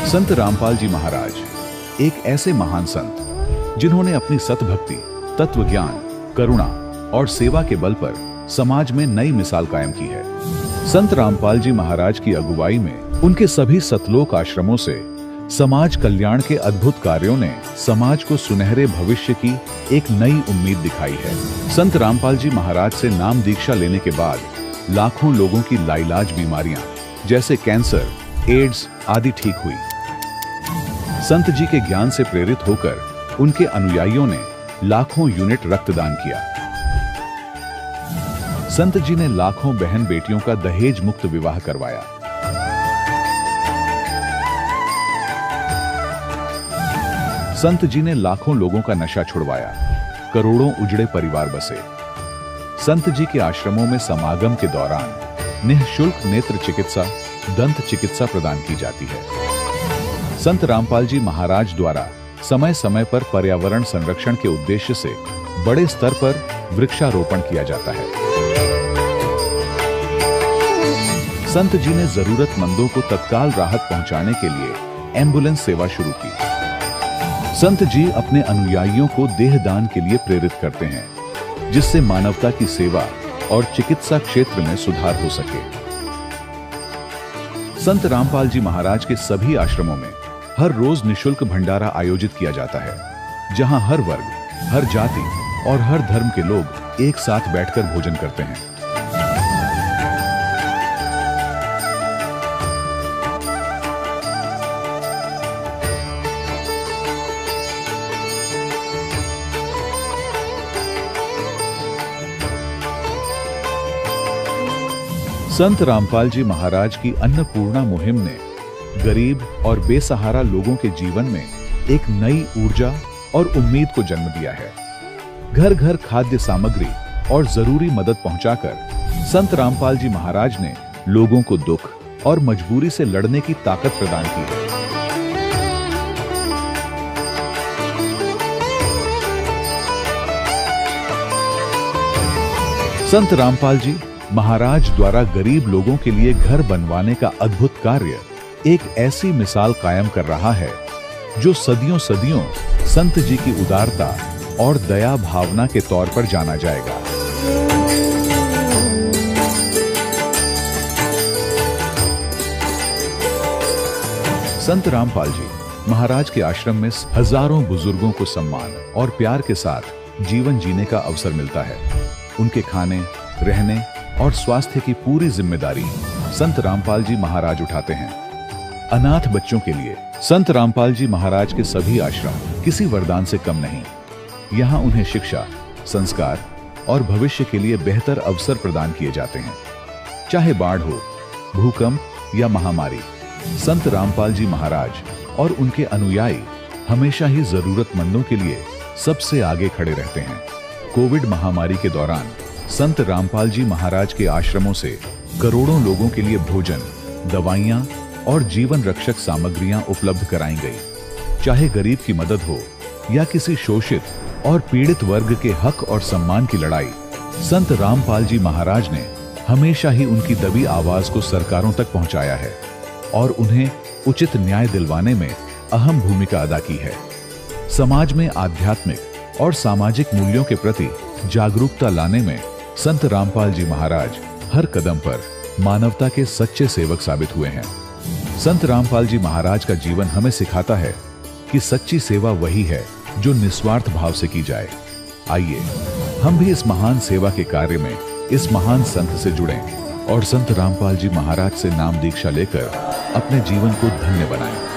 संत रामपाल जी महाराज एक ऐसे महान संत जिन्होंने अपनी सतभक्ति, तत्व ज्ञान, करुणा और सेवा के बल पर समाज में नई मिसाल कायम की है। संत रामपाल जी महाराज की अगुवाई में उनके सभी सतलोक आश्रमों से समाज कल्याण के अद्भुत कार्यों ने समाज को सुनहरे भविष्य की एक नई उम्मीद दिखाई है। संत रामपाल जी महाराज से नाम दीक्षा लेने के बाद लाखों लोगों की लाइलाज बीमारियां जैसे कैंसर, एड्स आदि ठीक हुई। संत जी के ज्ञान से प्रेरित होकर उनके अनुयायियों ने लाखों यूनिट रक्तदान किया। संत जी ने लाखों बहन बेटियों का दहेज मुक्त विवाह करवाया। संत जी ने लाखों लोगों का नशा छुड़वाया, करोड़ों उजड़े परिवार बसे। संत जी के आश्रमों में समागम के दौरान निःशुल्क नेत्र चिकित्सा, दंत चिकित्सा प्रदान की जाती है। संत रामपाल जी महाराज द्वारा समय समय पर पर्यावरण संरक्षण के उद्देश्य से बड़े स्तर पर वृक्षारोपण किया जाता है। संत जी ने जरूरतमंदों को तत्काल राहत पहुंचाने के लिए एम्बुलेंस सेवा शुरू की। संत जी अपने अनुयायियों को देहदान के लिए प्रेरित करते हैं, जिससे मानवता की सेवा और चिकित्सा क्षेत्र में सुधार हो सके। संत रामपाल जी महाराज के सभी आश्रमों में हर रोज निःशुल्क भंडारा आयोजित किया जाता है, जहां हर वर्ग, हर जाति और हर धर्म के लोग एक साथ बैठकर भोजन करते हैं। संत रामपाल जी महाराज की अन्नपूर्णा मुहिम ने गरीब और बेसहारा लोगों के जीवन में एक नई ऊर्जा और उम्मीद को जन्म दिया है। घर घर खाद्य सामग्री और जरूरी मदद पहुंचाकर संत रामपाल जी महाराज ने लोगों को दुख और मजबूरी से लड़ने की ताकत प्रदान की है। संत रामपाल जी महाराज द्वारा गरीब लोगों के लिए घर बनवाने का अद्भुत कार्य एक ऐसी मिसाल कायम कर रहा है जो सदियों सदियों संत जी की उदारता और दया भावना के तौर पर जाना जाएगा। संत रामपाल जी महाराज के आश्रम में हजारों बुजुर्गों को सम्मान और प्यार के साथ जीवन जीने का अवसर मिलता है। उनके खाने, रहने और स्वास्थ्य की पूरी जिम्मेदारी संत रामपाल जी महाराज उठाते हैं। अनाथ बच्चों के लिए संत रामपाल जी महाराज के सभी आश्रम किसी वरदान से कम नहीं। यहाँ उन्हें शिक्षा, संस्कार और भविष्य के लिए बेहतर अवसर प्रदान किए जाते हैं। चाहे बाढ़ हो, भूकंप या महामारी, संत रामपाल जी महाराज और उनके अनुयायी हमेशा ही जरूरतमंदों के लिए सबसे आगे खड़े रहते हैं। कोविड महामारी के दौरान संत रामपाल जी महाराज के आश्रमों से करोड़ों लोगों के लिए भोजन, दवाइयां और जीवन रक्षक सामग्रियां उपलब्ध कराई गई। चाहे गरीब की मदद हो या किसी शोषित और पीड़ित वर्ग के हक और सम्मान की लड़ाई, संत रामपाल जी महाराज ने हमेशा ही उनकी दबी आवाज को सरकारों तक पहुंचाया है और उन्हें उचित न्याय दिलवाने में अहम भूमिका अदा की है। समाज में आध्यात्मिक और सामाजिक मूल्यों के प्रति जागरूकता लाने में संत रामपाल जी महाराज हर कदम पर मानवता के सच्चे सेवक साबित हुए हैं। संत रामपाल जी महाराज का जीवन हमें सिखाता है कि सच्ची सेवा वही है जो निस्वार्थ भाव से की जाए। आइए हम भी इस महान सेवा के कार्य में इस महान संत से जुड़ें और संत रामपाल जी महाराज से नाम दीक्षा लेकर अपने जीवन को धन्य बनाएं।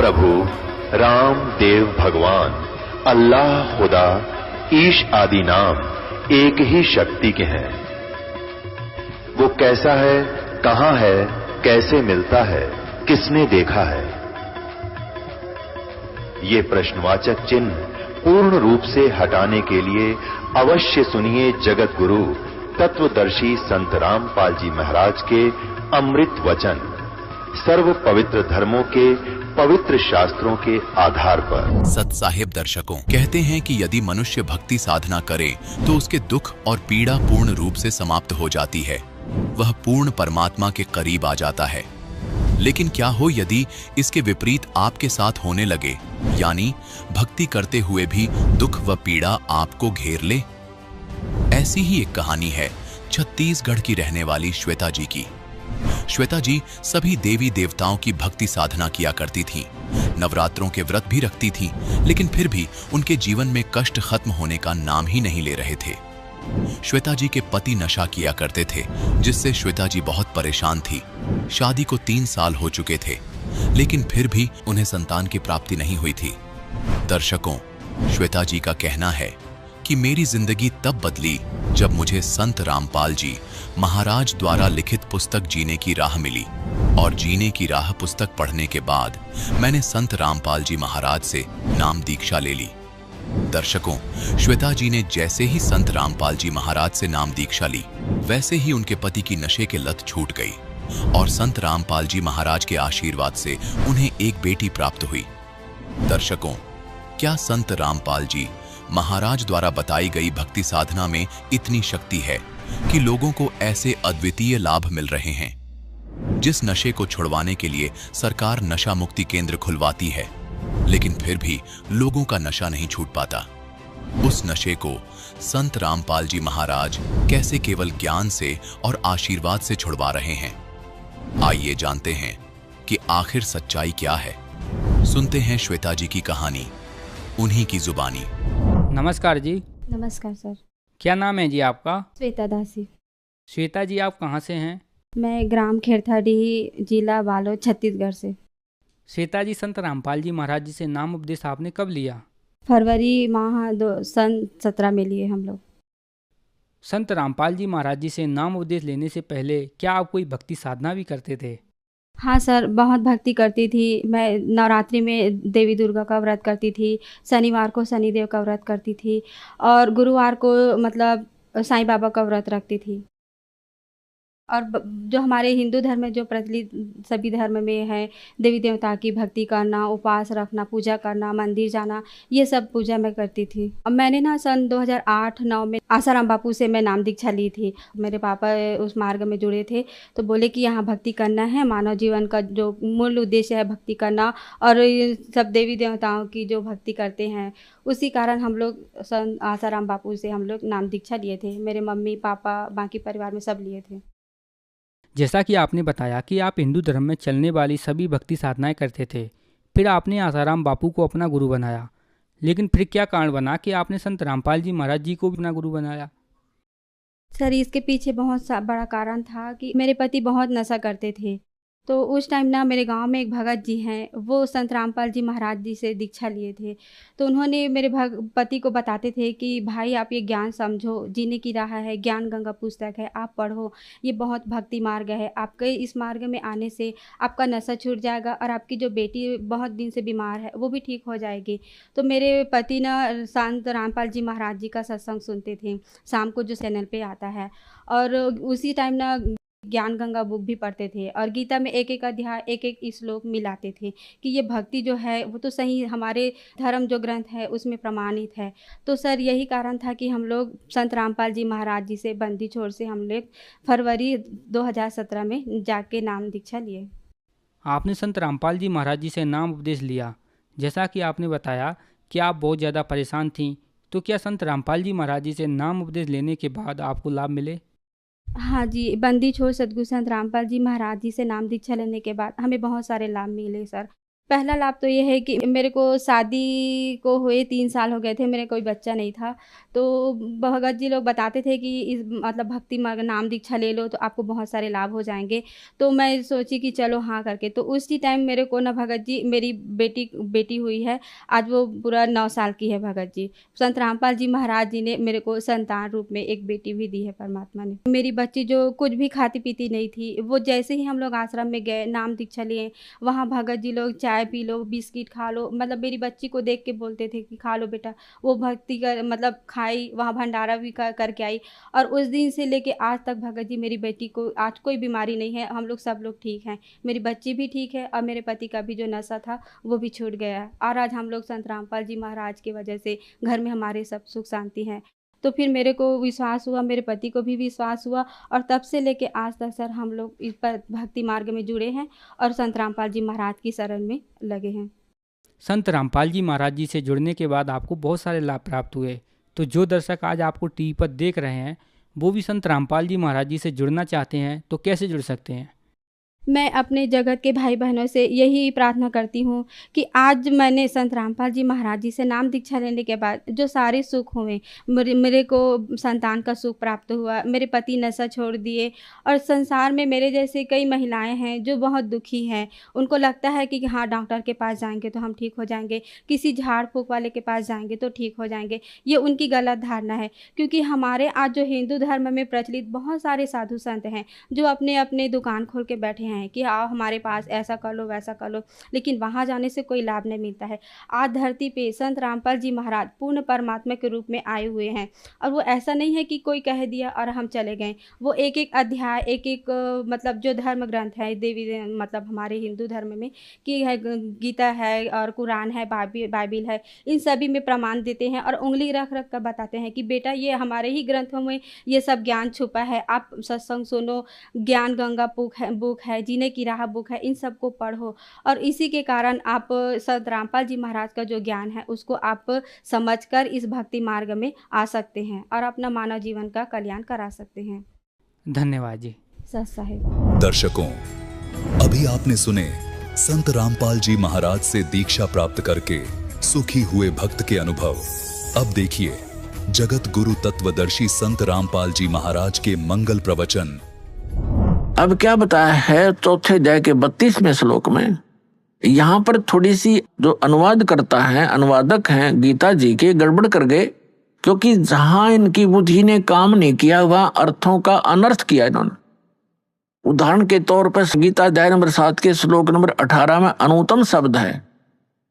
प्रभु राम देव भगवान अल्लाह खुदा ईश आदि नाम एक ही शक्ति के हैं। वो कैसा है, कहां है, कैसे मिलता है, किसने देखा है? ये प्रश्नवाचक चिन्ह पूर्ण रूप से हटाने के लिए अवश्य सुनिए जगत गुरु तत्वदर्शी संत रामपाल जी महाराज के अमृत वचन, सर्व पवित्र धर्मों के पवित्र शास्त्रों के आधार पर। सत साहिब दर्शकों, कहते हैं कि यदि मनुष्य भक्ति साधना करे तो उसके दुख और पीड़ा पूर्ण रूप से समाप्त हो जाती है, वह पूर्ण परमात्मा के करीब आ जाता है। लेकिन क्या हो यदि इसके विपरीत आपके साथ होने लगे, यानी भक्ति करते हुए भी दुख व पीड़ा आपको घेर ले? ऐसी ही एक कहानी है छत्तीसगढ़ की रहने वाली श्वेता जी की। श्वेता जी सभी देवी देवताओं की भक्ति साधना किया करती थीं, नवरात्रों के व्रत भी रखती थीं, लेकिन फिर भी उनके जीवन में कष्ट खत्म होने का नाम ही नहीं ले रहे थे। श्वेता जी के पति नशा किया करते थे, जिससे श्वेता जी बहुत परेशान थी। शादी को 3 साल हो चुके थे, लेकिन फिर भी उन्हें संतान की प्राप्ति नहीं हुई थी। दर्शकों, श्वेता जी का कहना है कि मेरी जिंदगी तब बदली जब मुझे संत रामपाल जी महाराज द्वारा लिखित पुस्तक जीने की राह मिली, और जीने की राह पुस्तक पढ़ने के बाद मैंने संत रामपाल जी महाराज से नाम दीक्षा ले ली। दर्शकों, श्वेता जी ने जैसे ही संत रामपाल जी महाराज से नाम दीक्षा ली, वैसे ही उनके पति की नशे के लत छूट गई और संत रामपाल जी महाराज के आशीर्वाद से उन्हें एक बेटी प्राप्त हुई। दर्शकों, क्या संत रामपाल जी महाराज द्वारा बताई गई भक्ति साधना में इतनी शक्ति है कि लोगों को ऐसे अद्वितीय लाभ मिल रहे हैं? जिस नशे को छुड़वाने के लिए सरकार नशा मुक्ति केंद्र खुलवाती है, लेकिन फिर भी लोगों का नशा नहीं छूट पाता, उस नशे को संत रामपाल जी महाराज कैसे केवल ज्ञान से और आशीर्वाद से छुड़वा रहे हैं? आइए जानते हैं कि आखिर सच्चाई क्या है। सुनते हैं श्वेता जी की कहानी, उन्हीं की जुबानी। नमस्कार जी। नमस्कार सर। क्या नाम है जी आपका? श्वेता दासी। श्वेता जी, आप कहाँ से हैं? मैं ग्राम खेरथाडी, जिला बालोद, छत्तीसगढ़ से। श्वेता जी, संत रामपाल जी महाराज जी से नाम उपदेश आपने कब लिया? फरवरी माह सन 17 में लिए हम लोग। संत रामपाल जी महाराज जी से नाम उपदेश लेने से पहले क्या आप कोई भक्ति साधना भी करते थे? हाँ सर, बहुत भक्ति करती थी। मैं नवरात्रि में देवी दुर्गा का व्रत करती थी, शनिवार को शनिदेव का व्रत करती थी, और गुरुवार को मतलब साईं बाबा का व्रत रखती थी। और जो हमारे हिंदू धर्म में जो प्रचलित सभी धर्म में है, देवी देवता की भक्ति करना, उपवास रखना, पूजा करना, मंदिर जाना, ये सब पूजा मैं करती थी। अब मैंने ना सन 2008-9 में आसाराम बापू से मैं नाम दीक्षा ली थी। मेरे पापा उस मार्ग में जुड़े थे, तो बोले कि यहाँ भक्ति करना है, मानव जीवन का जो मूल उद्देश्य है भक्ति करना, और सब देवी देवताओं की जो भक्ति करते हैं, उसी कारण हम लोग सन आसाराम बापू से हम लोग नाम दीक्षा लिए थे। मेरे मम्मी पापा बाकी परिवार में सब लिए थे। जैसा कि आपने बताया कि आप हिंदू धर्म में चलने वाली सभी भक्ति साधनाएं करते थे, फिर आपने आसाराम बापू को अपना गुरु बनाया, लेकिन फिर क्या कारण बना कि आपने संत रामपाल जी महाराज जी को भी अपना गुरु बनाया? सर, इसके पीछे बहुत बड़ा कारण था कि मेरे पति बहुत नशा करते थे। तो उस टाइम ना मेरे गांव में एक भगत जी हैं, वो संत रामपाल जी महाराज जी से दीक्षा लिए थे। तो उन्होंने मेरे पति को बताते थे कि भाई आप ये ज्ञान समझो, जीने की राह है, ज्ञान गंगा पुस्तक है, आप पढ़ो, ये बहुत भक्ति मार्ग है, आपके इस मार्ग में आने से आपका नशा छूट जाएगा और आपकी जो बेटी बहुत दिन से बीमार है वो भी ठीक हो जाएगी। तो मेरे पति ना संत रामपाल जी महाराज जी का सत्संग सुनते थे, शाम को जो चैनल पे आता है, और उसी टाइम ना ज्ञान गंगा बुक भी पढ़ते थे, और गीता में एक एक अध्याय, एक एक श्लोक मिलाते थे कि ये भक्ति जो है वो तो सही हमारे धर्म जो ग्रंथ है उसमें प्रमाणित है। तो सर यही कारण था कि हम लोग संत रामपाल जी महाराज जी से बंदी छोड़ से हम लोग फरवरी 2017 में जाके नाम दीक्षा लिए। आपने संत रामपाल जी महाराज जी से नाम उपदेश लिया। जैसा कि आपने बताया कि आप बहुत ज़्यादा परेशान थीं, तो क्या संत रामपाल जी महाराज जी से नाम उपदेश लेने के बाद आपको लाभ मिले? हाँ जी, बंदी छोड़ सदगुरु संत रामपाल जी महाराज जी से नाम दीक्षा लेने के बाद हमें बहुत सारे लाभ मिले सर। पहला लाभ तो ये है कि मेरे को शादी को हुए 3 साल हो गए थे, मेरे कोई बच्चा नहीं था। तो भगत जी लोग बताते थे कि इस मतलब भक्ति मार्ग नाम दीक्षा ले लो तो आपको बहुत सारे लाभ हो जाएँगे। तो मैं सोची कि चलो हाँ करके, तो उसी टाइम मेरे को ना भगत जी, मेरी बेटी हुई है, आज वो पूरा 9 साल की है भगत जी। संत रामपाल जी महाराज जी ने मेरे को संतान रूप में एक बेटी भी दी है परमात्मा ने। मेरी बच्ची जो कुछ भी खाती-पीती नहीं थी, वो जैसे ही हम लोग आश्रम में गए, नाम दीक्षा लिए, वहाँ भगत जी लोग चाय पी लो, बिस्किट खा लो, मतलब मेरी बच्ची को देख के बोलते थे कि खा लो बेटा। वो भक्ति कर मतलब खाई, वहाँ भंडारा भी करके आई। और उस दिन से लेके आज तक भगत जी, मेरी बेटी को आज कोई बीमारी नहीं है, हम लोग सब लोग ठीक हैं। मेरी बच्ची भी ठीक है और मेरे पति का भी जो नशा था वो भी छूट गया है। और आज हम लोग संत रामपाल जी महाराज की वजह से घर में हमारे सब सुख शांति है। तो फिर मेरे को विश्वास हुआ, मेरे पति को भी विश्वास हुआ, और तब से लेके आज तक सर हम लोग इस पर भक्ति मार्ग में जुड़े हैं और संत रामपाल जी महाराज की शरण में लगे हैं। संत रामपाल जी महाराज जी से जुड़ने के बाद आपको बहुत सारे लाभ प्राप्त हुए। तो जो दर्शक आज आपको टीवी पर देख रहे हैं वो भी संत रामपाल जी महाराज जी से जुड़ना चाहते हैं तो कैसे जुड़ सकते हैं? मैं अपने जगत के भाई बहनों से यही प्रार्थना करती हूँ कि आज मैंने संत रामपाल जी महाराज जी से नाम दीक्षा लेने के बाद जो सारे सुख हुए, मेरे को संतान का सुख प्राप्त हुआ, मेरे पति नशा छोड़ दिए, और संसार में मेरे जैसे कई महिलाएं हैं जो बहुत दुखी हैं। उनको लगता है कि हाँ डॉक्टर के पास जाएंगे तो हम ठीक हो जाएंगे, किसी झाड़ फूँक वाले के पास जाएंगे तो ठीक हो जाएंगे। ये उनकी गलत धारणा है, क्योंकि हमारे आज जो हिंदू धर्म में प्रचलित बहुत सारे साधु संत हैं जो अपने अपने दुकान खोल के बैठे हैं कि आओ हमारे पास, ऐसा कर लो वैसा कर लो, लेकिन वहाँ जाने से कोई लाभ नहीं मिलता है। आज धरती पे संत रामपाल जी महाराज पूर्ण परमात्मा के रूप में आए हुए हैं, और वो ऐसा नहीं है कि कोई कह दिया और हम चले गए। वो एक एक अध्याय, एक एक मतलब जो धर्म ग्रंथ है देवी मतलब हमारे हिंदू धर्म में कि है, गीता है और कुरान है, बाइबिल है, इन सभी में प्रमाण देते हैं और उंगली रख रख कर बताते हैं कि बेटा ये हमारे ही ग्रंथों में ये सब ज्ञान छुपा है, आप सत्संग सुनो, ज्ञान गंगा बुक है, जीने की राह बुक है, इन सबको पढ़ो। और इसी के कारण आप संत रामपाल जी महाराज का जो ज्ञान है उसको आप समझकर इस भक्ति मार्ग में आ सकते हैं और अपना मानव जीवन का कल्याण करा सकते हैं। धन्यवाद जी। सत साहिब। दर्शकों, अभी आपने सुने संत रामपाल जी महाराज से दीक्षा प्राप्त करके सुखी हुए भक्त के अनुभव। अब देखिए जगत गुरु तत्वदर्शी संत रामपाल जी महाराज के मंगल प्रवचन। अब क्या बताया है चौथे अध्याय के 32वें श्लोक में। यहाँ पर थोड़ी सी जो अनुवाद करता है, अनुवादक हैं गीता जी के, गड़बड़ कर गए, क्योंकि जहां इनकी बुद्धि ने काम नहीं किया वहां अर्थों का अनर्थ किया इन्होंने। उदाहरण के तौर पर गीता अध्याय नंबर 7 के श्लोक नंबर 18 में अनुत्तम शब्द है,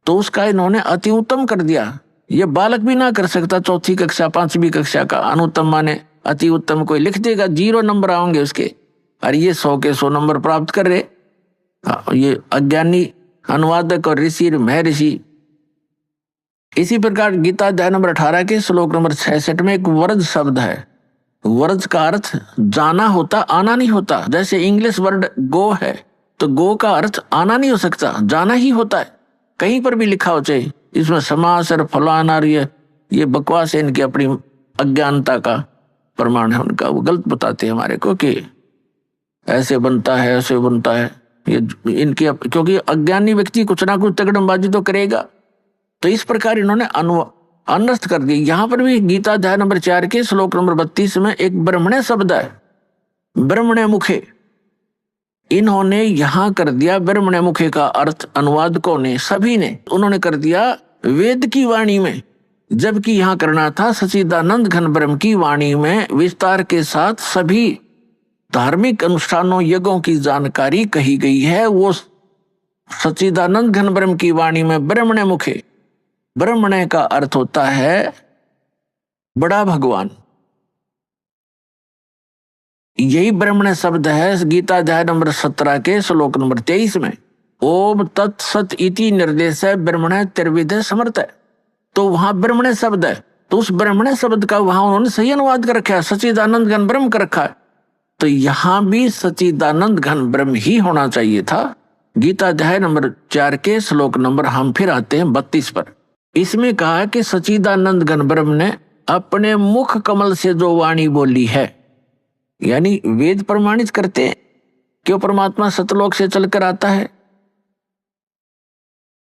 तो उसका इन्होंने अति उत्तम कर दिया। ये बालक भी ना कर सकता, चौथी कक्षा 5वीं कक्षा का। अनुत्तम माने अति उत्तम, कोई लिख देगा 0 नंबर आएंगे उसके, और ये 100 के 100 नंबर प्राप्त कर रहे। ये अज्ञानी अनुवादक और ऋषि महर्षि। इसी प्रकार गीता अध्याय नंबर 18 के श्लोक नंबर 66 में एक वर्ज शब्द है। वर्ज का अर्थ जाना होता, आना नहीं होता। जैसे इंग्लिश वर्ड गो है, तो गो का अर्थ आना नहीं हो सकता, जाना ही होता है। कहीं पर भी लिखा हो चाहे इसमें समास और फलाना और ये बकवास है, इनकी अपनी अज्ञानता का प्रमाण है उनका। वो गलत बताते हैं हमारे को कि ऐसे बनता है, ऐसे बनता है। ये इनकी, क्योंकि अज्ञानी व्यक्ति कुछ ना कुछ तगड़मबाजी तो करेगा। तो इस प्रकार इन्होंने अनर्थ कर दी। यहाँ पर भी गीता अध्याय नंबर 4 के श्लोक नंबर 32 में एक ब्रह्मणे शब्द है, ब्रह्मणे मुखे। इन्होंने यहाँ कर दिया ब्रह्मणे मुखे का अर्थ अनुवादकों ने, सभी ने, उन्होंने कर दिया वेद की वाणी में, जबकि यहाँ करना था सच्चिदानंद घन ब्रह्म की वाणी में। विस्तार के साथ सभी धार्मिक अनुष्ठानों यज्ञों की जानकारी कही गई है। वो सच्चिदानंद घन ब्रह्म की वाणी में ब्रह्मणे मुखे, ब्रह्मणे का अर्थ होता है बड़ा भगवान। यही ब्रह्मणे शब्द है गीता अध्याय नंबर 17 के श्लोक नंबर 23 में। ओम तत्सत इति निर्देश है ब्रह्मणे त्रिविध समर्थ है। तो वहां ब्रह्मणे शब्द है, तो उस ब्रह्मणे शब्द का वहां उन्होंने सही अनुवाद कर रखा है, सच्चिदानंद घन ब्रह्म कर रखा है। तो यहां भी सच्चिदानंद घन ब्रह्म ही होना चाहिए था। गीता अध्याय नंबर 4 के श्लोक नंबर, हम फिर आते हैं 32 पर। इसमें कहा कि सच्चिदानंद घन ब्रह्म ने अपने मुख कमल से जो वाणी बोली है, यानी वेद प्रमाणित करते हैं कि परमात्मा सतलोक से चलकर आता है।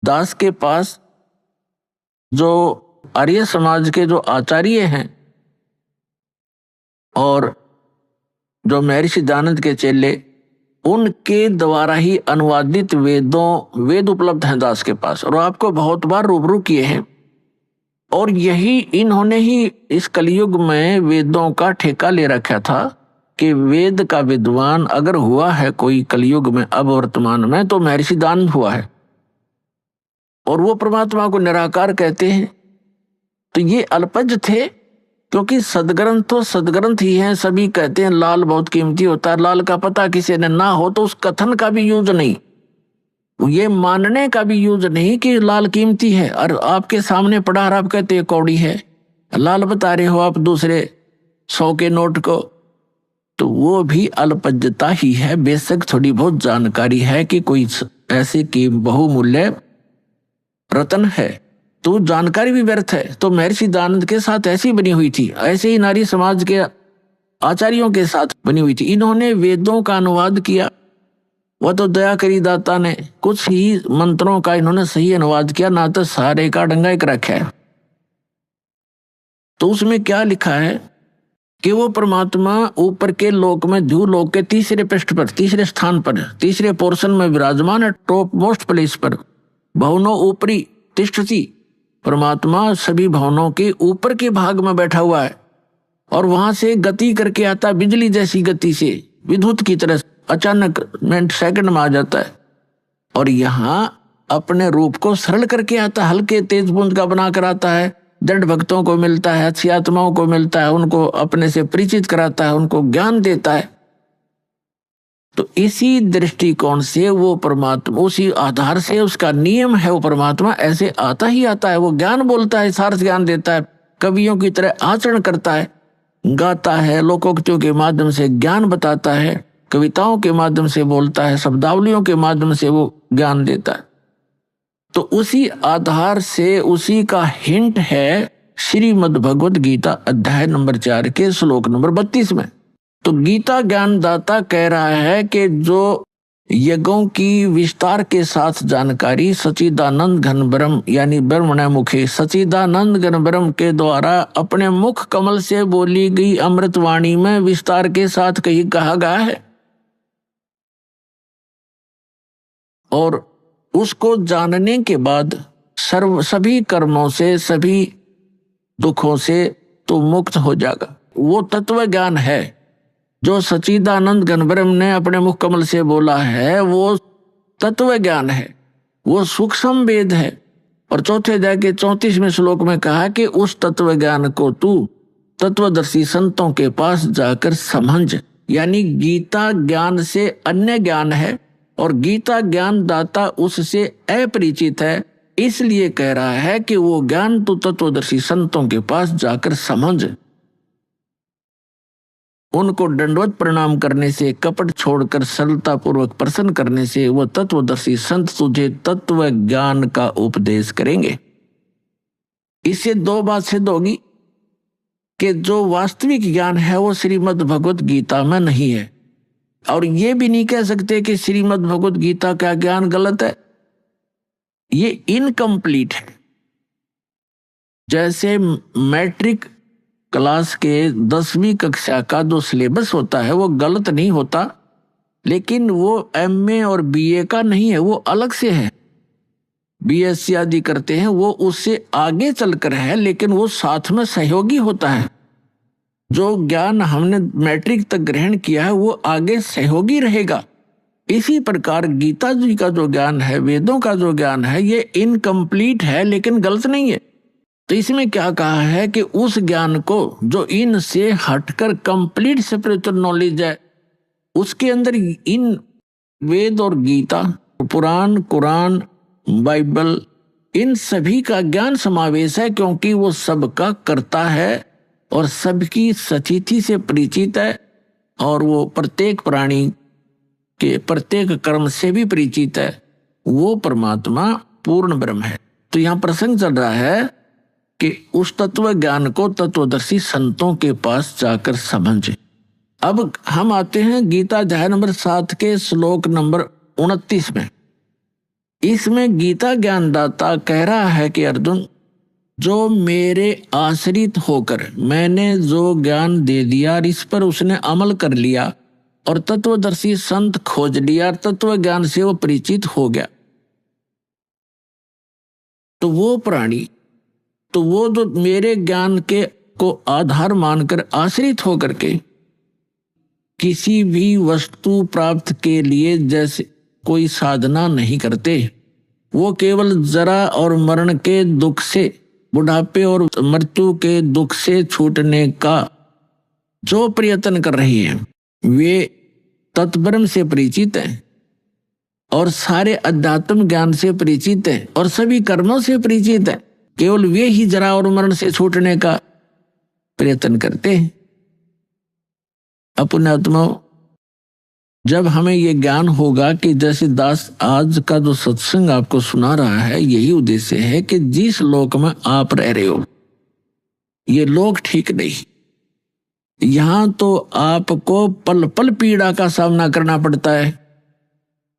दास के पास जो आर्य समाज के जो आचार्य हैं और जो महर्षि दयानंद के चेले, उनके द्वारा ही अनुवादित वेद उपलब्ध हैं दास के पास, और आपको बहुत बार रूबरू किए हैं। और यही इन्होंने ही इस कलयुग में वेदों का ठेका ले रखा था कि वेद का विद्वान अगर हुआ है कोई कलयुग में अब वर्तमान में, तो महर्षि दयानंद हुआ है, और वो परमात्मा को निराकार कहते हैं। तो ये अल्पज थे, क्योंकि सदग्रंथ तो सदग्रंथ ही हैं। सभी कहते हैं लाल बहुत कीमती होता है, लाल का पता किसी ने ना हो तो उस कथन का भी यूज नहीं, ये मानने का भी यूज नहीं कि लाल कीमती है। और आपके सामने पड़ा और आप कहते हैं कौड़ी है, लाल बता रहे हो आप दूसरे 100 के नोट को, तो वो भी अल्पज्जता ही है। बेशक थोड़ी बहुत जानकारी है कि कोई ऐसे की बहुमूल्य रत्न है, तो जानकारी भी व्यर्थ है। तो महर्षि दयानंद के साथ ऐसी बनी हुई थी, ऐसे ही नारी समाज के आचार्यों के साथ बनी हुई थी। इन्होंने वेदों का अनुवाद किया, वह तो दया करी दाता ने, कुछ ही मंत्रों का इन्होंने सही अनुवाद किया, ना तो सारे का डंगा एक रखा है। तो उसमें क्या लिखा है कि वो परमात्मा ऊपर के लोक में ध्रुवलोक के तीसरे पृष्ठ पर, तीसरे स्थान पर, तीसरे पोर्शन में विराजमान है, टॉप मोस्ट प्लेस पर। भवनों ऊपरी तिष्ठति, परमात्मा सभी भवनों के ऊपर के भाग में बैठा हुआ है, और वहां से गति करके आता, बिजली जैसी गति से, विद्युत की तरह अचानक मिनट सेकंड में आ जाता है। और यहाँ अपने रूप को सरल करके आता, हल्के तेज बूंद का बना कर आता है, दृढ़ भक्तों को मिलता है, अच्छी आत्माओं को मिलता है, उनको अपने से परिचित कराता है, उनको ज्ञान देता है। तो इसी दृष्टिकोण से वो परमात्मा, उसी आधार से उसका नियम है, वो परमात्मा ऐसे आता ही आता है। वो ज्ञान बोलता है, सार्थ ज्ञान देता है, कवियों की तरह आचरण करता है, गाता है, लोकोक्तियों के माध्यम से ज्ञान बताता है, कविताओं के माध्यम से बोलता है, शब्दावलियों के माध्यम से वो ज्ञान देता है। तो उसी आधार से उसी का हिंट है श्रीमद् भगवद गीता अध्याय नंबर 4 के श्लोक नंबर 32 में। तो गीता ज्ञानदाता कह रहा है कि जो यज्ञों की विस्तार के साथ जानकारी सच्चिदानंद घन ब्रह्म यानी ब्रह्मण मुखे सच्चिदानंद घन ब्रह्म के द्वारा अपने मुख कमल से बोली गई अमृतवाणी में विस्तार के साथ कहीं कहा गया है, और उसको जानने के बाद सभी कर्मों से, सभी दुखों से तो मुक्त हो जाएगा। वो तत्व ज्ञान है जो सच्चिदानंद घन ब्रह्म ने अपने मुख कमल से बोला है, वो तत्व ज्ञान है, वो सूक्ष्म वेद है। और चौथे अध्याय के 34वें श्लोक में कहा कि उस तत्व ज्ञान को तू तत्वदर्शी संतों के पास जाकर समझ। यानी गीता ज्ञान से अन्य ज्ञान है, और गीता ज्ञान दाता उससे अपरिचित है, इसलिए कह रहा है कि वो ज्ञान तू तत्वदर्शी संतों के पास जाकर समझ। उनको दंडवत प्रणाम करने से, कपट छोड़कर सरलता पूर्वक प्रसन्न करने से वो तत्वदर्शी संत तुझे तत्व ज्ञान का उपदेश करेंगे। इससे दो बात सिद्ध होगी कि जो वास्तविक ज्ञान है वो श्रीमद् भगवत गीता में नहीं है, और ये भी नहीं कह सकते कि श्रीमद् भगवत गीता का ज्ञान गलत है, ये इनकम्प्लीट है। जैसे मैट्रिक क्लास के 10वीं कक्षा का जो सिलेबस होता है वो गलत नहीं होता, लेकिन वो एमए और बीए का नहीं है, वो अलग से है। बीएससी आदि करते हैं वो उससे आगे चलकर है, लेकिन वो साथ में सहयोगी होता है। जो ज्ञान हमने मैट्रिक तक ग्रहण किया है वो आगे सहयोगी रहेगा। इसी प्रकार गीता जी का जो ज्ञान है, वेदों का जो ज्ञान है, ये इनकम्प्लीट है लेकिन गलत नहीं है। तो इसमें क्या कहा है कि उस ज्ञान को जो इनसे हटकर कंप्लीट स्पिरिचुअल नॉलेज है, उसके अंदर इन वेद और गीता, पुराण, कुरान, बाइबल, इन सभी का ज्ञान समावेश है, क्योंकि वो सबका करता है और सबकी सचिति से परिचित है, और वो प्रत्येक प्राणी के प्रत्येक कर्म से भी परिचित है। वो परमात्मा पूर्ण ब्रह्म है। तो यहाँ प्रसंग चल रहा है कि उस तत्व ज्ञान को तत्वदर्शी संतों के पास जाकर समझे। अब हम आते हैं गीता अध्याय नंबर 7 के श्लोक नंबर 29 में। इसमें गीता ज्ञानदाता कह रहा है कि अर्जुन, जो मेरे आश्रित होकर मैंने जो ज्ञान दे दिया और इस पर उसने अमल कर लिया और तत्वदर्शी संत खोज लिया और तत्व ज्ञान से वो परिचित हो गया, तो वो प्राणी, तो वो जो मेरे ज्ञान के को आधार मानकर आश्रित होकर के किसी भी वस्तु प्राप्त के लिए जैसे कोई साधना नहीं करते, वो केवल जरा और मरण के दुख से, बुढ़ापे और मृत्यु के दुख से छूटने का जो प्रयत्न कर रही है, वे तत्ब्रह्म से परिचित हैं और सारे अध्यात्म ज्ञान से परिचित हैं और सभी कर्मों से परिचित हैं। केवल वे ही जरा और मरण से छूटने का प्रयत्न करते हैं। अपनात्मा, जब हमें ये ज्ञान होगा कि जैसे दास आज का जो सत्संग आपको सुना रहा है, यही उद्देश्य है कि जिस लोक में आप रह रहे हो ये लोक ठीक नहीं, यहां तो आपको पल पल पीड़ा का सामना करना पड़ता है।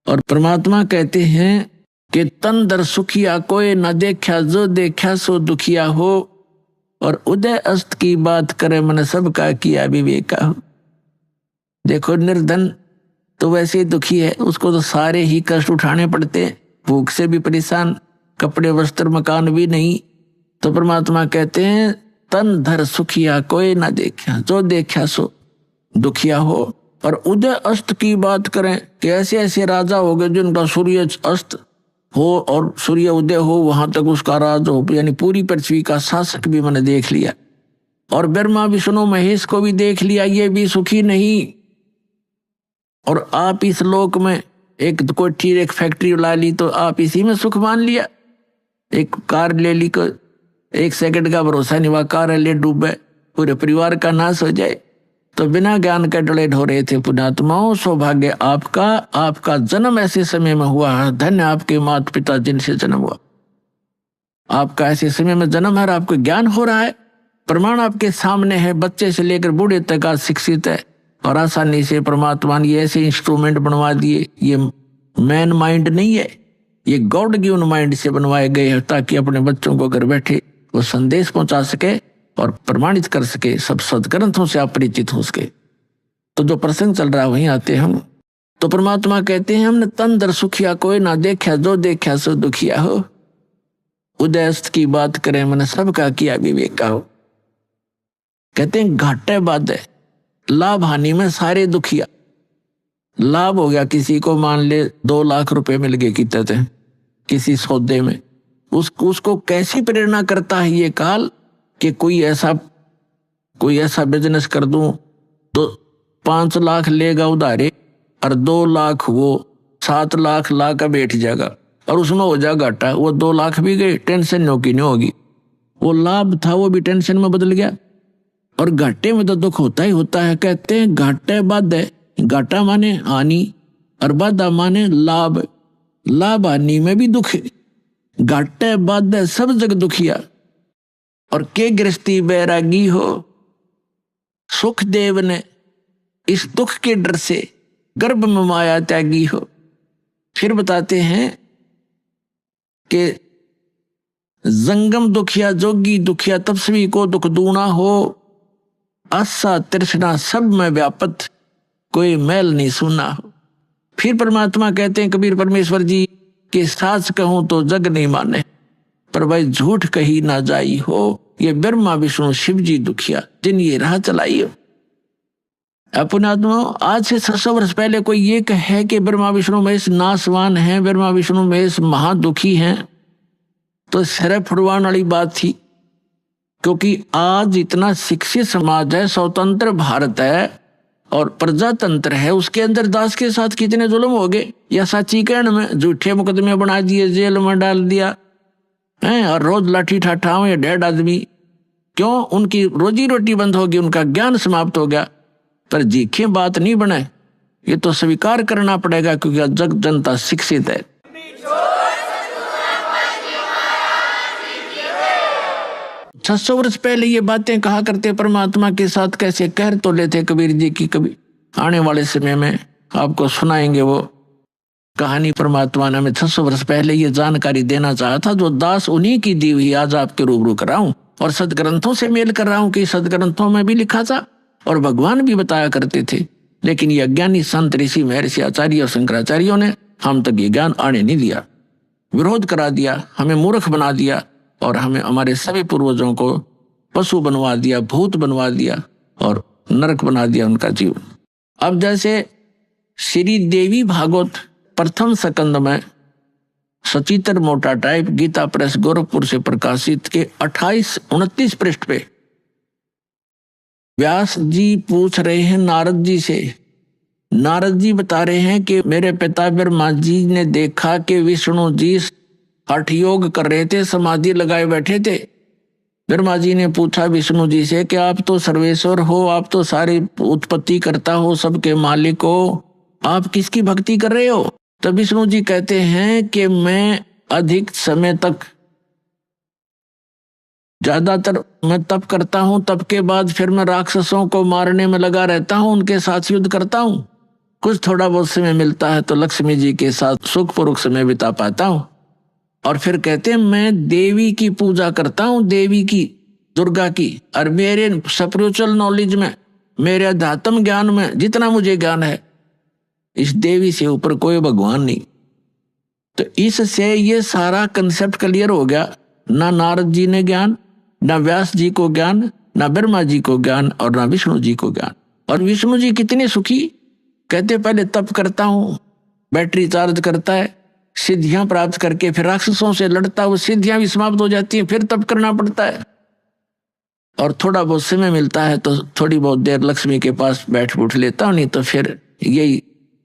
और परमात्मा कहते हैं कि तन दर सुखिया कोई न देखा, जो देखा सो दुखिया हो, और उदय अस्त की बात करे मन सबका किया विवेका हो। देखो, निर्धन तो वैसे ही दुखी है, उसको तो सारे ही कष्ट उठाने पड़ते हैं, भूख से भी परेशान, कपड़े वस्त्र मकान भी नहीं। तो परमात्मा कहते हैं तन धर सुखिया कोई ना देखा, जो देखा सो दुखिया हो। और उदय अस्त की बात करें कि ऐसे ऐसे राजा हो गए जिनका सूर्य अस्त हो और सूर्य उदय हो, वहां तक उसका राज हो, यानी पूरी पृथ्वी का शासक भी मैंने देख लिया। और ब्रह्मा विष्णु महेश को भी देख लिया, ये भी सुखी नहीं। और आप इस लोक में एक कोठी एक फैक्ट्री ला ली तो आप इसी में सुख मान लिया। एक कार ले ली को एक सेकंड का भरोसा नहीं हुआ, कार ले डूबे, पूरे परिवार का नाश हो जाए। तो बिना ज्ञान के डले ढो रहे थे। पुण्यात्माओं, सौभाग्य आपका, आपका जन्म ऐसे समय में हुआ है। धन्य आपके माता पिता जिनसे जन्म हुआ, आपका ऐसे समय में जन्म है, आपको ज्ञान हो रहा है, प्रमाण आपके सामने है। बच्चे से लेकर बूढ़े तक आज शिक्षित है और आसानी से परमात्मा ने ऐसे इंस्ट्रूमेंट बनवा दिए। ये मैन माइंड नहीं है, ये गॉड गिवन माइंड से बनवाए गए हैं ताकि अपने बच्चों को घर बैठे वो संदेश पहुंचा सके और प्रमाणित कर सके, सब सदग्रंथों से आप परिचित हो सके। तो जो प्रसंग चल रहा है वहीं आते हम। तो परमात्मा कहते हैं हमने तन दर सुखिया कोई ना देखा, जो देखा सो दुखिया हो। उदयस्त की बात करें मैंने सबका किया विवेका हो। कहते हैं घाटे बाधे, लाभ हानि में सारे दुखिया। लाभ हो गया किसी को, मान ले 2 लाख रुपए मिल गए कितने किसी सौदे में, उसको कैसी प्रेरणा करता है ये काल कि कोई ऐसा बिजनेस कर दूं तो 5 लाख लेगा उधारे और 2 लाख वो 7 लाख ला कर बैठ जाएगा और उसमें हो जाएगा घाटा। वो 2 लाख भी गए, टेंशन हो की नहीं होगी। वो लाभ था वो भी टेंशन में बदल गया। और घाटे में तो दुख होता ही होता है। कहते हैं घाटे बाधे, घाटा माने हानि और बाधा माने लाभ। लाभ हानि में भी दुख है। घाटे बाधे सब जग दुखिया। और के गृहस्थी बैरागी हो, सुख देव ने इस दुख के डर से गर्भ में माया त्यागी हो। फिर बताते हैं कि जंगम दुखिया जोगी दुखिया, तपस्वी को दुख दूना हो। आशा तृष्णा सब में व्यापत, कोई मैल नहीं सुना हो। फिर परमात्मा कहते हैं कबीर परमेश्वर जी कि साच कहूं तो जग नहीं माने, पर भाई झूठ कही ना जाई हो। ये ब्रह्मा विष्णु शिव जी दुखिया जिन ये राह चलाई हो। अपनात्मा, आज से 600 वर्ष पहले कोई ये कहे कि ब्रह्मा विष्णु महेश नासवान हैं, ब्रह्मा विष्णु महेश महादुखी हैं, तो सिर फुड़वाने वाली बात थी। क्योंकि आज इतना शिक्षित समाज है, स्वतंत्र भारत है और प्रजातंत्र है, उसके अंदर दास के साथ कितने जुल्म हो गए। या साचीकरण में झूठे मुकदमे बना दिए, जेल में डाल दिया है और रोज लाठी ठाठा हुए 1.5 आदमी। क्यों? उनकी रोजी रोटी बंद होगी, उनका ज्ञान समाप्त हो गया। पर जीखे बात नहीं बने, ये तो स्वीकार करना पड़ेगा क्योंकि जग जनता शिक्षित है। 600 वर्ष पहले ये बातें कहा करते परमात्मा के साथ, कैसे कह तो लेते कबीर जी की। कभी आने वाले समय में आपको सुनाएंगे वो कहानी परमात्मा ने हमें 600 वर्ष पहले ये जानकारी देना चाहा था, जो दास उन्हीं की दी हुई आज आपके रूबरू कर रहा हूं और सदग्रंथों से मेल कर रहा हूं कि सदग्रंथों में भी लिखा था और भगवान भी बताया करते थे। लेकिन ये अज्ञानी संत, ऋषि, महर्षि, आचार्य और शंकराचार्यों ने हम तक ये ज्ञान आने नहीं दिया, विरोध करा दिया, हमें मूर्ख बना दिया और हमें हमारे सभी पूर्वजों को पशु बनवा दिया, भूत बनवा दिया और नरक बना दिया उनका जीवन। अब जैसे श्री देवी भागवत प्रथम स्कंद में सचित्र मोटा टाइप गीता प्रेस गोरखपुर से प्रकाशित के 28-29 पृष्ठ पे व्यास जी पूछ रहे हैं नारद जी से। नारद जी बता रहे हैं कि मेरे पिता ब्रह्मा जी ने देखा कि विष्णु जी हठ योग कर रहे थे, समाधि लगाए बैठे थे। ब्रह्मा जी ने पूछा विष्णु जी से कि आप तो सर्वेश्वर हो, आप तो सारी उत्पत्ति करता हो, सबके मालिक हो, आप किसकी भक्ति कर रहे हो? तो विष्णु जी कहते हैं कि मैं अधिक समय तक ज्यादातर मैं तप करता हूं, तप के बाद फिर मैं राक्षसों को मारने में लगा रहता हूं, उनके साथ युद्ध करता हूं। कुछ थोड़ा बहुत समय मिलता है तो लक्ष्मी जी के साथ सुखपूर्वक समय बिता पाता हूं। और फिर कहते हैं मैं देवी की पूजा करता हूं, देवी की, दुर्गा की। और मेरे स्पिरिचुअल नॉलेज में, मेरे अध्यात्म ज्ञान में जितना मुझे ज्ञान है, इस देवी से ऊपर कोई भगवान नहीं। तो इससे ये सारा कंसेप्ट क्लियर हो गया। ना नारद जी ने ज्ञान, ना व्यास जी को ज्ञान, ना ब्रह्मा जी को ज्ञान और ना विष्णु जी को ज्ञान। और विष्णु जी कितने सुखी, कहते पहले तप करता हूं, बैटरी चार्ज करता है, सिद्धियां प्राप्त करके फिर राक्षसों से लड़ता है, वो सिद्धियां भी समाप्त हो जाती हैं, फिर तप करना पड़ता है। और थोड़ा बहुत समय मिलता है तो थोड़ी बहुत देर लक्ष्मी के पास बैठ उठ लेता हूं, नहीं तो फिर यही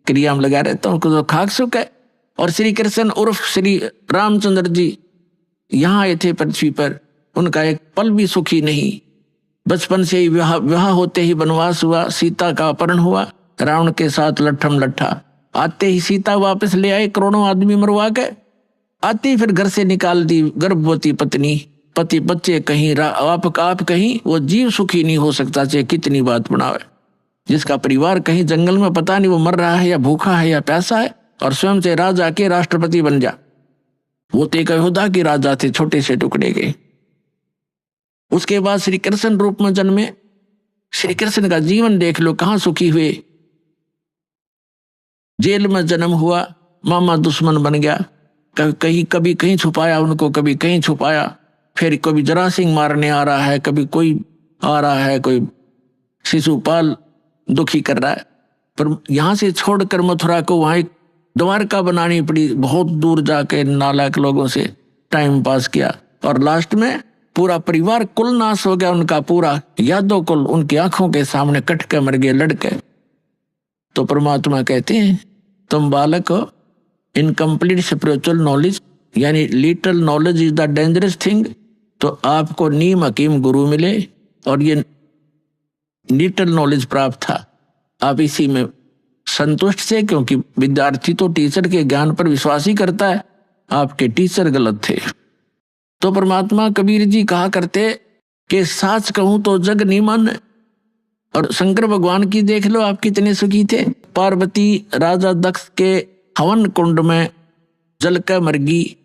क्रिया में लगा रहता हूं। तो खाक सुख है। और श्री कृष्ण उर्फ श्री रामचंद्र जी यहाँ आए थे पृथ्वी पर, उनका एक पल भी सुखी नहीं। बचपन से ही विवाह होते ही वनवास हुआ, सीता का अपहरण हुआ, रावण के साथ लट्ठम लट्ठा। आते ही सीता वापस ले आए, करोड़ों आदमी मरवा के। आते ही फिर घर से निकाल दी गर्भवती पत्नी, पति बच्चे कहीं, आप कहीं, वो जीव सुखी नहीं हो सकता चाहे कितनी बात बनावे। जिसका परिवार कहीं जंगल में पता नहीं वो मर रहा है या भूखा है या प्यासा है, और स्वयं से राजा के राष्ट्रपति बन जा। वो तो एक यहूदा के राजा थे, छोटे से टुकड़े के। उसके बाद श्री कृष्ण रूप में जन्मे। श्री कृष्ण का जीवन देख लो, कहां सुखी हुए। जेल में जन्म हुआ, मामा दुश्मन बन गया, कभी कहीं छुपाया उनको, कभी कहीं छुपाया। फिर कभी जरासिंह मारने आ रहा है, कभी कोई आ रहा है, कोई शिशुपाल दुखी कर रहा है। पर यहां से छोड़कर मथुरा को वहां एक द्वारका बनानी पड़ी, बहुत दूर जाके नालायक लोगों से टाइम पास किया। और लास्ट में पूरा परिवार कुल नाश हो गया, उनका पूरा यादव कुल उनकी आंखों के सामने कट के मर गए, लड़के। तो परमात्मा कहते हैं तुम बालक हो, इनकम्प्लीट स्पिरिचुअल नॉलेज यानी little knowledge is the dangerous thing. तो आपको नीम हकीम गुरु मिले और ये लिटिल नॉलेज प्राप्त था, आप इसी में संतुष्ट थे, क्योंकि विद्यार्थी तो टीचर के ज्ञान पर विश्वास ही करता है। आपके टीचर गलत थे। तो परमात्मा कबीर जी कहा करते कि साच कहूं तो जग नहीं माने। और शंकर भगवान की देख लो, आप कितने सुखी थे। पार्वती राजा दक्ष के हवन कुंड में जल कर मर गई,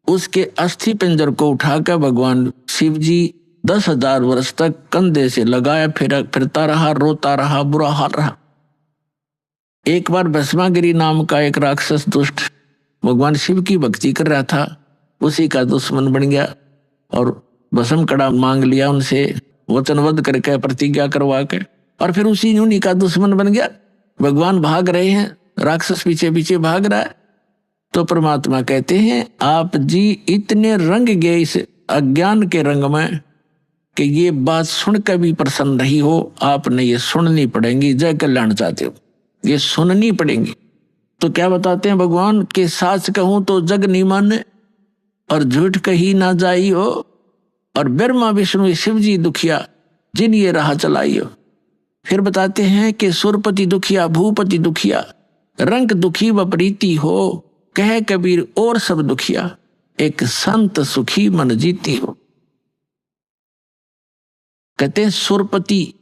उसके अस्थि पिंजर को उठाकर भगवान शिव जी 10,000 वर्ष तक कंधे से लगाया फिरता रहा, रोता रहा, बुरा हाल रहा। एक बार भस्मागिरी नाम का एक राक्षस दुष्ट भगवान शिव की भक्ति कर रहा था, उसी का दुश्मन बन गया और भस्म कड़ा मांग लिया उनसे, वचनबद्ध करके प्रतिज्ञा करवा के, और फिर उन्हीं का दुश्मन बन गया। भगवान भाग रहे हैं, राक्षस पीछे पीछे भाग रहा है। तो परमात्मा कहते हैं आप जी इतने रंग गए इस अज्ञान के रंग में कि ये बात सुनकर भी प्रसन्न नहीं हो, आपने ये सुननी पड़ेगी। जय कल्याण चाहते हो, ये सुननी पड़ेंगी। तो क्या बताते हैं भगवान के साच कहूं तो जग नहीं माने और झूठ कही ना जाई हो, और ब्रह्मा विष्णु शिव जी दुखिया जिन ये राह चलाई हो। फिर बताते हैं कि सुरपति दुखिया, भूपति दुखिया, रंग दुखी वपरीति हो, कहे कबीर और सब दुखिया, एक संत सुखी मन जीती हो। कहते हैं सुरपति,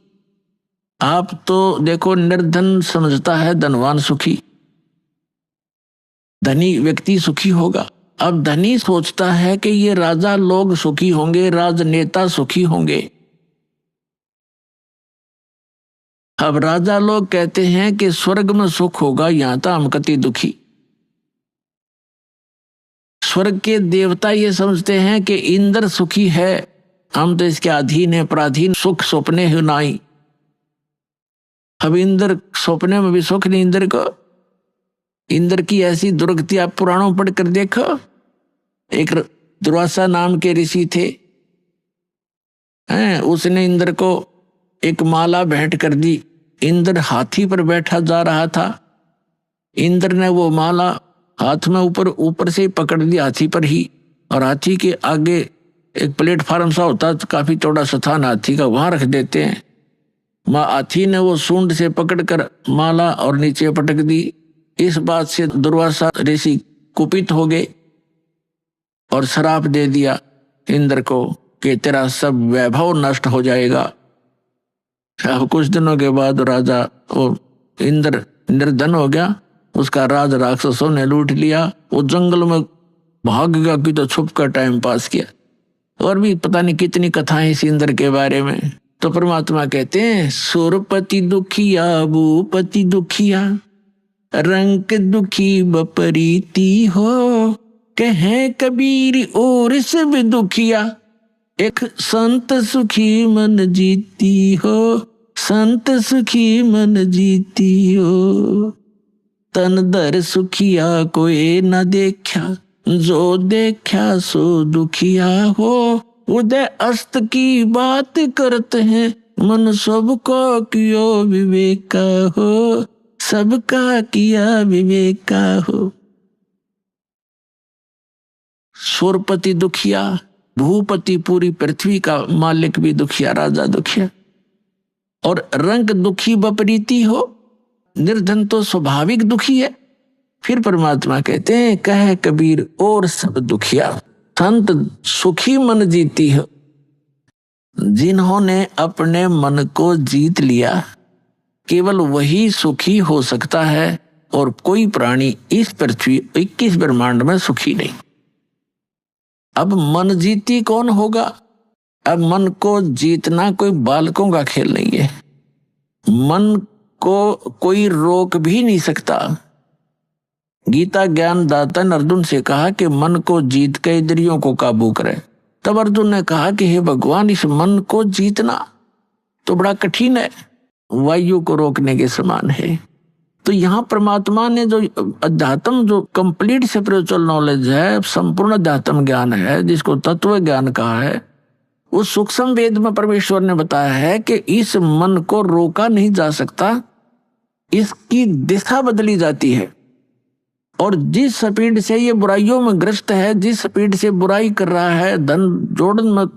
आप तो देखो निर्धन समझता है धनवान सुखी, धनी व्यक्ति सुखी होगा। अब धनी सोचता है कि ये राजा लोग सुखी होंगे, राजनेता सुखी होंगे। अब राजा लोग कहते हैं कि स्वर्ग में सुख होगा, यहां तो हम कति दुखी। स्वर्ग के देवता ये समझते हैं कि इंद्र सुखी है, हम तो इसके अधीन है, पराधीन, सुख सपने ही नाई। अब इंद्र सपने में भी सुख नहीं इंद्र को। इंद्र की ऐसी दुर्गति आप पुराणों पढ़ कर देखो। एक दुर्वासा नाम के ऋषि थे, उसने इंद्र को एक माला भेंट कर दी। इंद्र हाथी पर बैठा जा रहा था, इंद्र ने वो माला हाथ में ऊपर से पकड़ ली हाथी पर ही, और हाथी के आगे एक प्लेटफार्म सा होता है, काफी चौड़ा स्थान हाथी का, वहां रख देते हैं। हाथी ने वो सूंड से पकड़कर माला और नीचे पटक दी। इस बात से दुर्वासा ऋषि कुपित हो गए और श्राप दे दिया इंद्र को कि तेरा सब वैभव नष्ट हो जाएगा। अब कुछ दिनों के बाद राजा वो इंद्र निर्धन हो गया, उसका राज राक्षसों ने लूट लिया। वो जंगल में भाग गया कि तो छुप कर टाइम पास किया। और भी पता नहीं कितनी कथाएं इस इंद्र के बारे में। तो परमात्मा कहते हैं सुरपति दुखिया भूपति दुखिया, रंग दुखी बपरीती हो, कहे कबीर और सब दुखिया, एक संत सुखी मन जीती हो, संत सुखी मन जीती हो। तन दर सुखिया कोई न देखा, जो देखा सो दुखिया हो। उदय अस्त की बात करते हैं, मन सबको कियो विवेका हो, सबका किया विवेका हो। सुरपति दुखिया, भूपति पूरी पृथ्वी का मालिक भी दुखिया, राजा दुखिया, और रंग दुखी बपरीती हो, निर्धन तो स्वाभाविक दुखी है। फिर परमात्मा कहते हैं कहे कबीर और सब दुखिया, संत सुखी मन जीती हो। जिन्होंने अपने मन को जीत लिया, केवल वही सुखी हो सकता है, और कोई प्राणी इस पृथ्वी 21 ब्रह्मांड में सुखी नहीं। अब मन जीती कौन होगा? अब मन को जीतना कोई बालकों का खेल नहीं है। मन को कोई रोक भी नहीं सकता। गीता ज्ञान दाता ने अर्जुन से कहा कि मन को जीत के इंद्रियों को काबू करे। तब अर्जुन ने कहा कि हे भगवान, इस मन को जीतना तो बड़ा कठिन है, वायु को रोकने के समान है। तो यहाँ परमात्मा ने जो अध्यात्म, जो कंप्लीट स्पिरिचुअल नॉलेज है, संपूर्ण अध्यात्म ज्ञान है, जिसको तत्व ज्ञान कहा है, उस सूक्ष्म वेद में परमेश्वर ने बताया है कि इस मन को रोका नहीं जा सकता, इसकी दिशा बदली जाती है। और जिस स्पीड से ये बुराइयों में ग्रस्त है, जिस स्पीड से बुराई कर रहा है, धन जोड़न में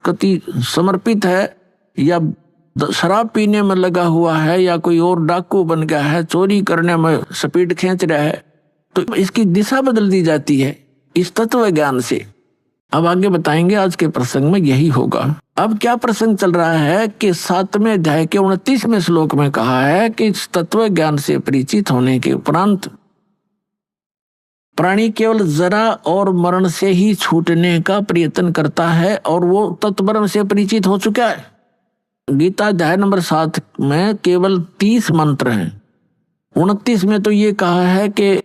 कति समर्पित है, या शराब पीने में लगा हुआ है, या कोई और डाकू बन गया है, चोरी करने में स्पीड खींच रहा है, तो इसकी दिशा बदल दी जाती है इस तत्व ज्ञान से। अब आगे बताएंगे, आज के प्रसंग में यही होगा। अब क्या प्रसंग चल रहा है कि 7वें अध्याय के 29वें श्लोक में कहा है कि इस तत्व ज्ञान से परिचित होने के उपरांत प्राणी केवल जरा और मरण से ही छूटने का प्रयत्न करता है, और वो तत्ब्रह्म से परिचित हो चुका है। गीता अध्याय नंबर 7 में केवल 30 मंत्र हैं। 29 में तो ये कहा है कि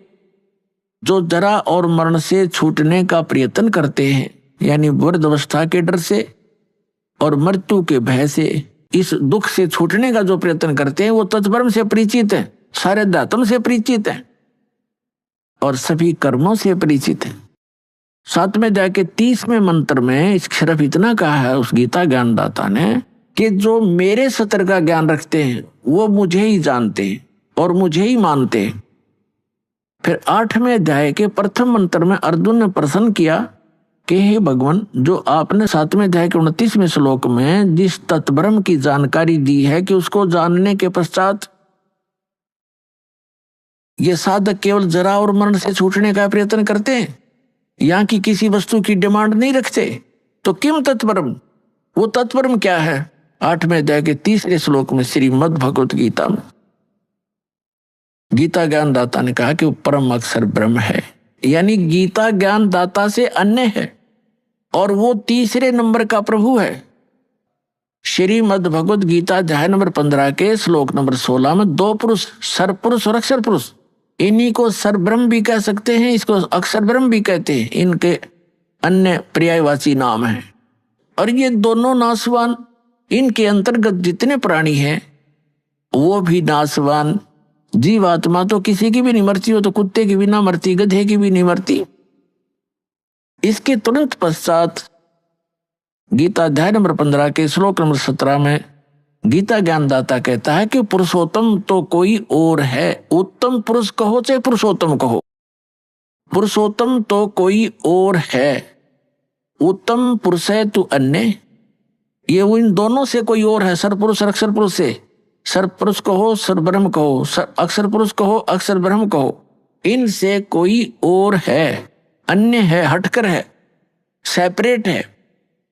जो जरा और मरण से छूटने का प्रयत्न करते हैं, यानी वृद्धावस्था के डर से और मृत्यु के भय से, इस दुख से छूटने का जो प्रयत्न करते हैं, वो तत्ब्रह्म से परिचित है, सारे अध्यात्म से परिचित है और सभी कर्मों से परिचित है। 7वें अध्याय के 30वें मंत्र में सिर्फ इतना कहा है उस गीता ज्ञानदाता ने कि जो मेरे सत्य का ज्ञान रखते हैं वो मुझे ही जानते हैं और मुझे ही मानते हैं। फिर 8वें अध्याय के प्रथम मंत्र में अर्जुन ने प्रश्न किया कि हे भगवान, जो आपने 7वें अध्याय के 29वें श्लोक में जिस तत्ब्रह्म की जानकारी दी है कि उसको जानने के पश्चात ये साधक केवल जरा और मरण से छूटने का प्रयत्न करते हैं, यहाँ की किसी वस्तु की डिमांड नहीं रखते, तो किम तत्ब्रह्म, वो तत्ब्रह्म क्या है? 8वें अध्याय के 3 श्लोक में श्रीमद् भगवत गीता में गीता ज्ञान दाता ने कहा कि वो परम अक्षर ब्रह्म है, यानी गीता ज्ञान दाता से अन्य है और वो तीसरे नंबर का प्रभु है। श्रीमद् भगवद गीता अध्याय नंबर 15 के श्लोक नंबर 16 में दो पुरुष, सर पुरुष और अक्षर पुरुष, इन्हीं को सर ब्रह्म भी कह सकते हैं, इसको अक्षर ब्रह्म भी कहते हैं, इनके अन्य पर्यायवाची नाम हैं। और ये दोनों नासवान, इनके अंतर्गत जितने प्राणी हैं वो भी नासवान। जीवात्मा तो किसी की भी नहीं मरती, हो तो कुत्ते की भी ना मरती, गधे की भी नहीं मरती। इसके तुरंत पश्चात गीता अध्याय नंबर 15 के श्लोक नंबर 17 में गीता ज्ञानदाता कहता है कि पुरुषोत्तम तो कोई और है। उत्तम पुरुष कहो चाहे पुरुषोत्तम कहो, पुरुषोत्तम तो कोई और है। उत्तम पुरुष है तू अन्य, ये वो इन दोनों से कोई और है। सर पुरुष और अक्षर पुरुष से, सर पुरुष कहो सर ब्रह्म कहो, अक्षर पुरुष कहो अक्षर ब्रह्म कहो, इनसे कोई और है, अन्य है, हटकर है, सेपरेट है।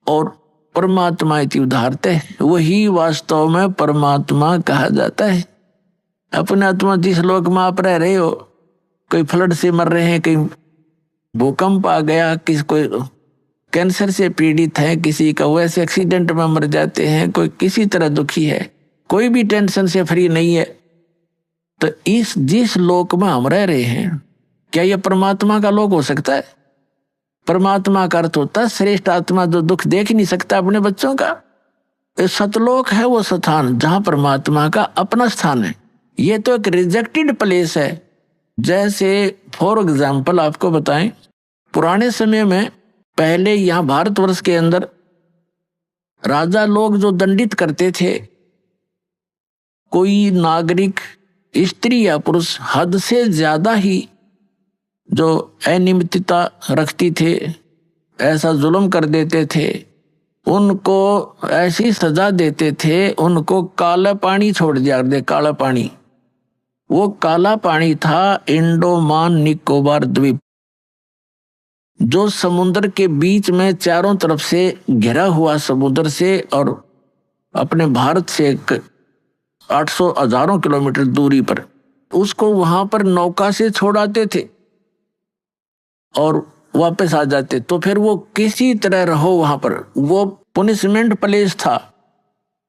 और परमात्मा इति उदाहरते, वही वास्तव में परमात्मा कहा जाता है। अपने आत्मा जिस लोक में आप रह रहे हो, कोई फ्लड से मर रहे हैं, कहीं भूकंप आ गया, किसी कोई कैंसर से पीड़ित है, किसी का वैसे एक्सीडेंट में मर जाते हैं, कोई किसी तरह दुखी है, कोई भी टेंशन से फ्री नहीं है, तो इस जिस लोक में हम रह रहे हैं, क्या यह परमात्मा का लोक हो सकता है? परमात्मा का अर्थ होता है श्रेष्ठ आत्मा जो दुख देख नहीं सकता अपने बच्चों का। सतलोक है वो स्थान जहां परमात्मा का अपना स्थान है। ये तो एक रिजेक्टेड प्लेस है। जैसे फॉर एग्जाम्पल आपको बताएं, पुराने समय में पहले यहाँ भारतवर्ष के अंदर राजा लोग जो दंडित करते थे, कोई नागरिक स्त्री या पुरुष हद से ज्यादा ही जो अनियमितता रखती थे, ऐसा जुल्म कर देते थे, उनको ऐसी सजा देते थे, उनको काला पानी छोड़ दिया दे। काला पानी, वो काला पानी था इंडोमान निकोबार द्वीप, जो समुद्र के बीच में चारों तरफ से घिरा हुआ समुद्र से और अपने भारत से 800 हजारों किलोमीटर दूरी पर, उसको वहां पर नौका से छोड़ाते थे और वापस आ जाते। तो फिर वो किसी तरह रहो वहां पर, वो पनिशमेंट प्लेस था,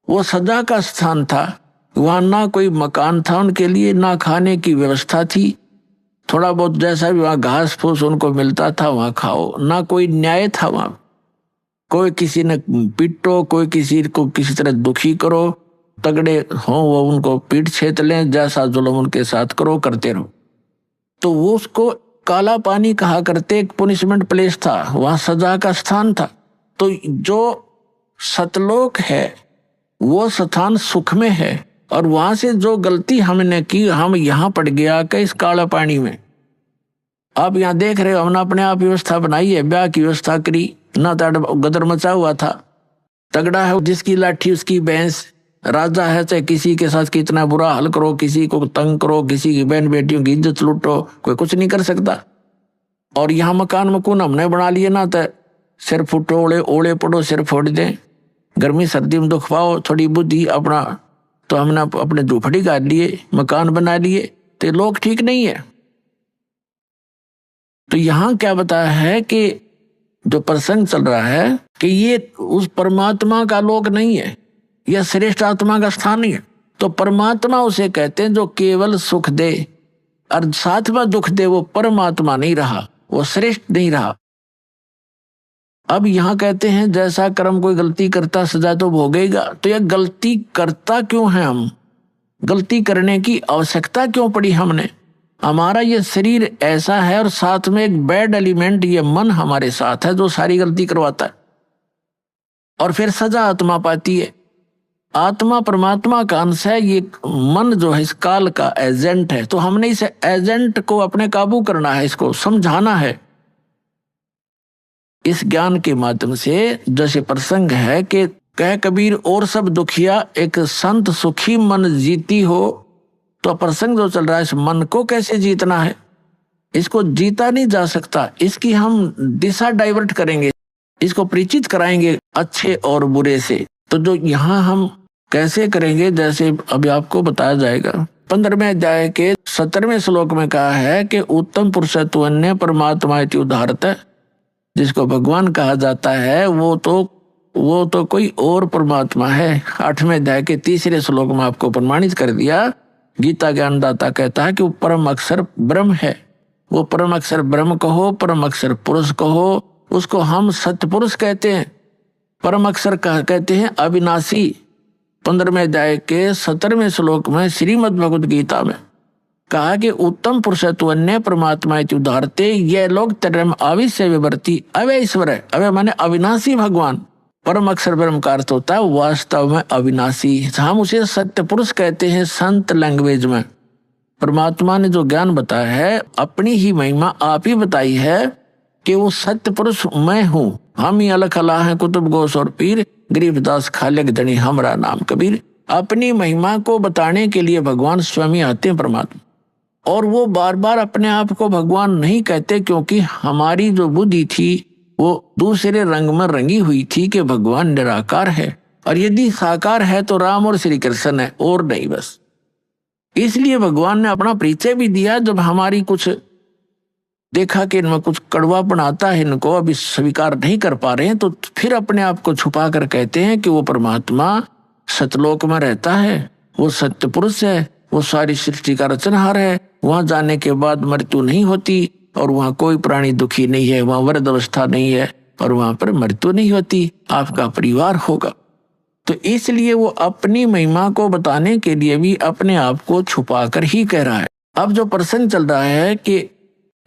वो सजा का स्थान था। वहां ना कोई मकान था उनके लिए, ना खाने की व्यवस्था थी, थोड़ा बहुत जैसा भी वहां घास फूस उनको मिलता था वहां खाओ, ना कोई न्याय था वहां, कोई किसी ने पीटो, कोई किसी को किसी तरह दुखी करो, तगड़े हो वो उनको पीठ छेद लें, जैसा जुल्म उनके साथ करो करते रहो। तो वो उसको काला पानी कहा करते, एक पनिशमेंट प्लेस था, वहां सजा का स्थान था। तो जो सतलोक है वो स्थान सुख में है, और वहां से जो गलती हमने की, हम यहाँ पड़ गया कि इस काला पानी में। आप यहाँ देख रहे हो, हमने अपने आप व्यवस्था बनाई है, ब्याह की व्यवस्था करी, ना गदर मचा हुआ था, तगड़ा है जिसकी लाठी उसकी भैंस, राजा है चाहे किसी के साथ कितना बुरा हाल करो, किसी को तंग करो, किसी की बहन बेटियों की इज्जत लूटो, कोई कुछ नहीं कर सकता। और यहाँ मकान मकून हमने बना लिए ना, तो सिर फुटो ओले पड़ो, सिर फोड़ दें, गर्मी सर्दी में दुख पाओ, थोड़ी बुद्धि अपना, तो हमने अपने झोपड़ी गाड़ लिए, मकान बना लिए, तो लोग ठीक नहीं है। तो यहाँ क्या बताया है कि जो प्रसंग चल रहा है कि ये उस परमात्मा का लोक नहीं है, यह श्रेष्ठ आत्मा का स्थान नहीं है। तो परमात्मा उसे कहते हैं जो केवल सुख दे और साथ में दुख दे, वो परमात्मा नहीं रहा, वो श्रेष्ठ नहीं रहा। अब यहाँ कहते हैं जैसा कर्म कोई गलती करता सजा तो भोगेगा। तो यह गलती करता क्यों है? हम गलती करने की आवश्यकता क्यों पड़ी हमने? हमारा ये शरीर ऐसा है और साथ में एक बैड एलिमेंट ये मन हमारे साथ है जो सारी गलती करवाता है, और फिर सजा आत्मा पाती है। आत्मा परमात्मा का अंश है, ये मन जो है इस काल का एजेंट है। तो हमने इस एजेंट को अपने काबू करना है, इसको समझाना है इस ज्ञान के माध्यम से। जैसे प्रसंग है कि कह कबीर और सब दुखिया एक संत सुखी मन जीती हो। तो प्रसंग जो चल रहा है, इस मन को कैसे जीतना है, इसको जीता नहीं जा सकता, इसकी हम दिशा डाइवर्ट करेंगे, इसको परिचित कराएंगे अच्छे और बुरे से। तो जो यहाँ हम कैसे करेंगे, जैसे अभी आपको बताया जाएगा 15वें अध्याय के 17वें श्लोक में कहा है कि उत्तम पुरुषत्व अन्य परमात्मा इति उदाहरत, जिसको भगवान कहा जाता है वो तो कोई और परमात्मा है। 8वें अध्याय के 3 श्लोक में आपको प्रमाणित कर दिया। गीता ज्ञानदाता कहता है कि वो परम अक्षर ब्रह्म है। वो परम अक्षर ब्रह्म कहो, परम अक्षर पुरुष कहो, उसको हम सत्य पुरुष कहते हैं। परम अक्षर कहते हैं अविनाशी। 15वें अध्याय के 17वें श्लोक में श्रीमद् भगवद गीता में कहा कि उत्तम पुरुषत्व अन्य परमात्मा इति उदाहरते, ये लोग तरम आविश्य विवर्ती अव्यय ईश्वर है। अव्यय माने अविनाशी भगवान। परम अक्षर ब्रह्म का अर्थ होता है वास्तव में अविनाशी। हम उसे सत्य पुरुष कहते हैं संत लैंग्वेज में। परमात्मा ने जो ज्ञान बताया है, अपनी ही महिमा आप ही बताई है कि वो सत्य पुरुष मैं हूँ। हम ही अलग अला है कुतुब गोस और पीर, गरीबदास खालिक धनी हमरा नाम कबीर। अपनी महिमा को बताने के लिए भगवान स्वयं आते हैं परमात्मा, और वो बार बार अपने आप को भगवान नहीं कहते, क्योंकि हमारी जो बुद्धि थी वो दूसरे रंग में रंगी हुई थी कि भगवान निराकार है, और यदि साकार है तो राम और श्री कृष्ण है और नहीं बस। इसलिए भगवान ने अपना परिचय भी दिया। जब हमारी कुछ देखा कि इनमें कुछ कड़वापन आता है, इनको अभी स्वीकार नहीं कर पा रहे हैं, तो फिर अपने आप को छुपा कर कहते हैं कि वो परमात्मा सतलोक में रहता है, वो सत्य पुरुष है, वो सारी सृष्टि का रचनहार है। वहां जाने के बाद मृत्यु नहीं होती, और वहां कोई प्राणी दुखी नहीं है, वहां वृद्ध अवस्था नहीं है, और वहां पर मृत्यु नहीं होती, आपका परिवार होगा। तो इसलिए वो अपनी महिमा को बताने के लिए भी अपने आप को छुपा कर ही कह रहा है। अब जो प्रसंग चल रहा है कि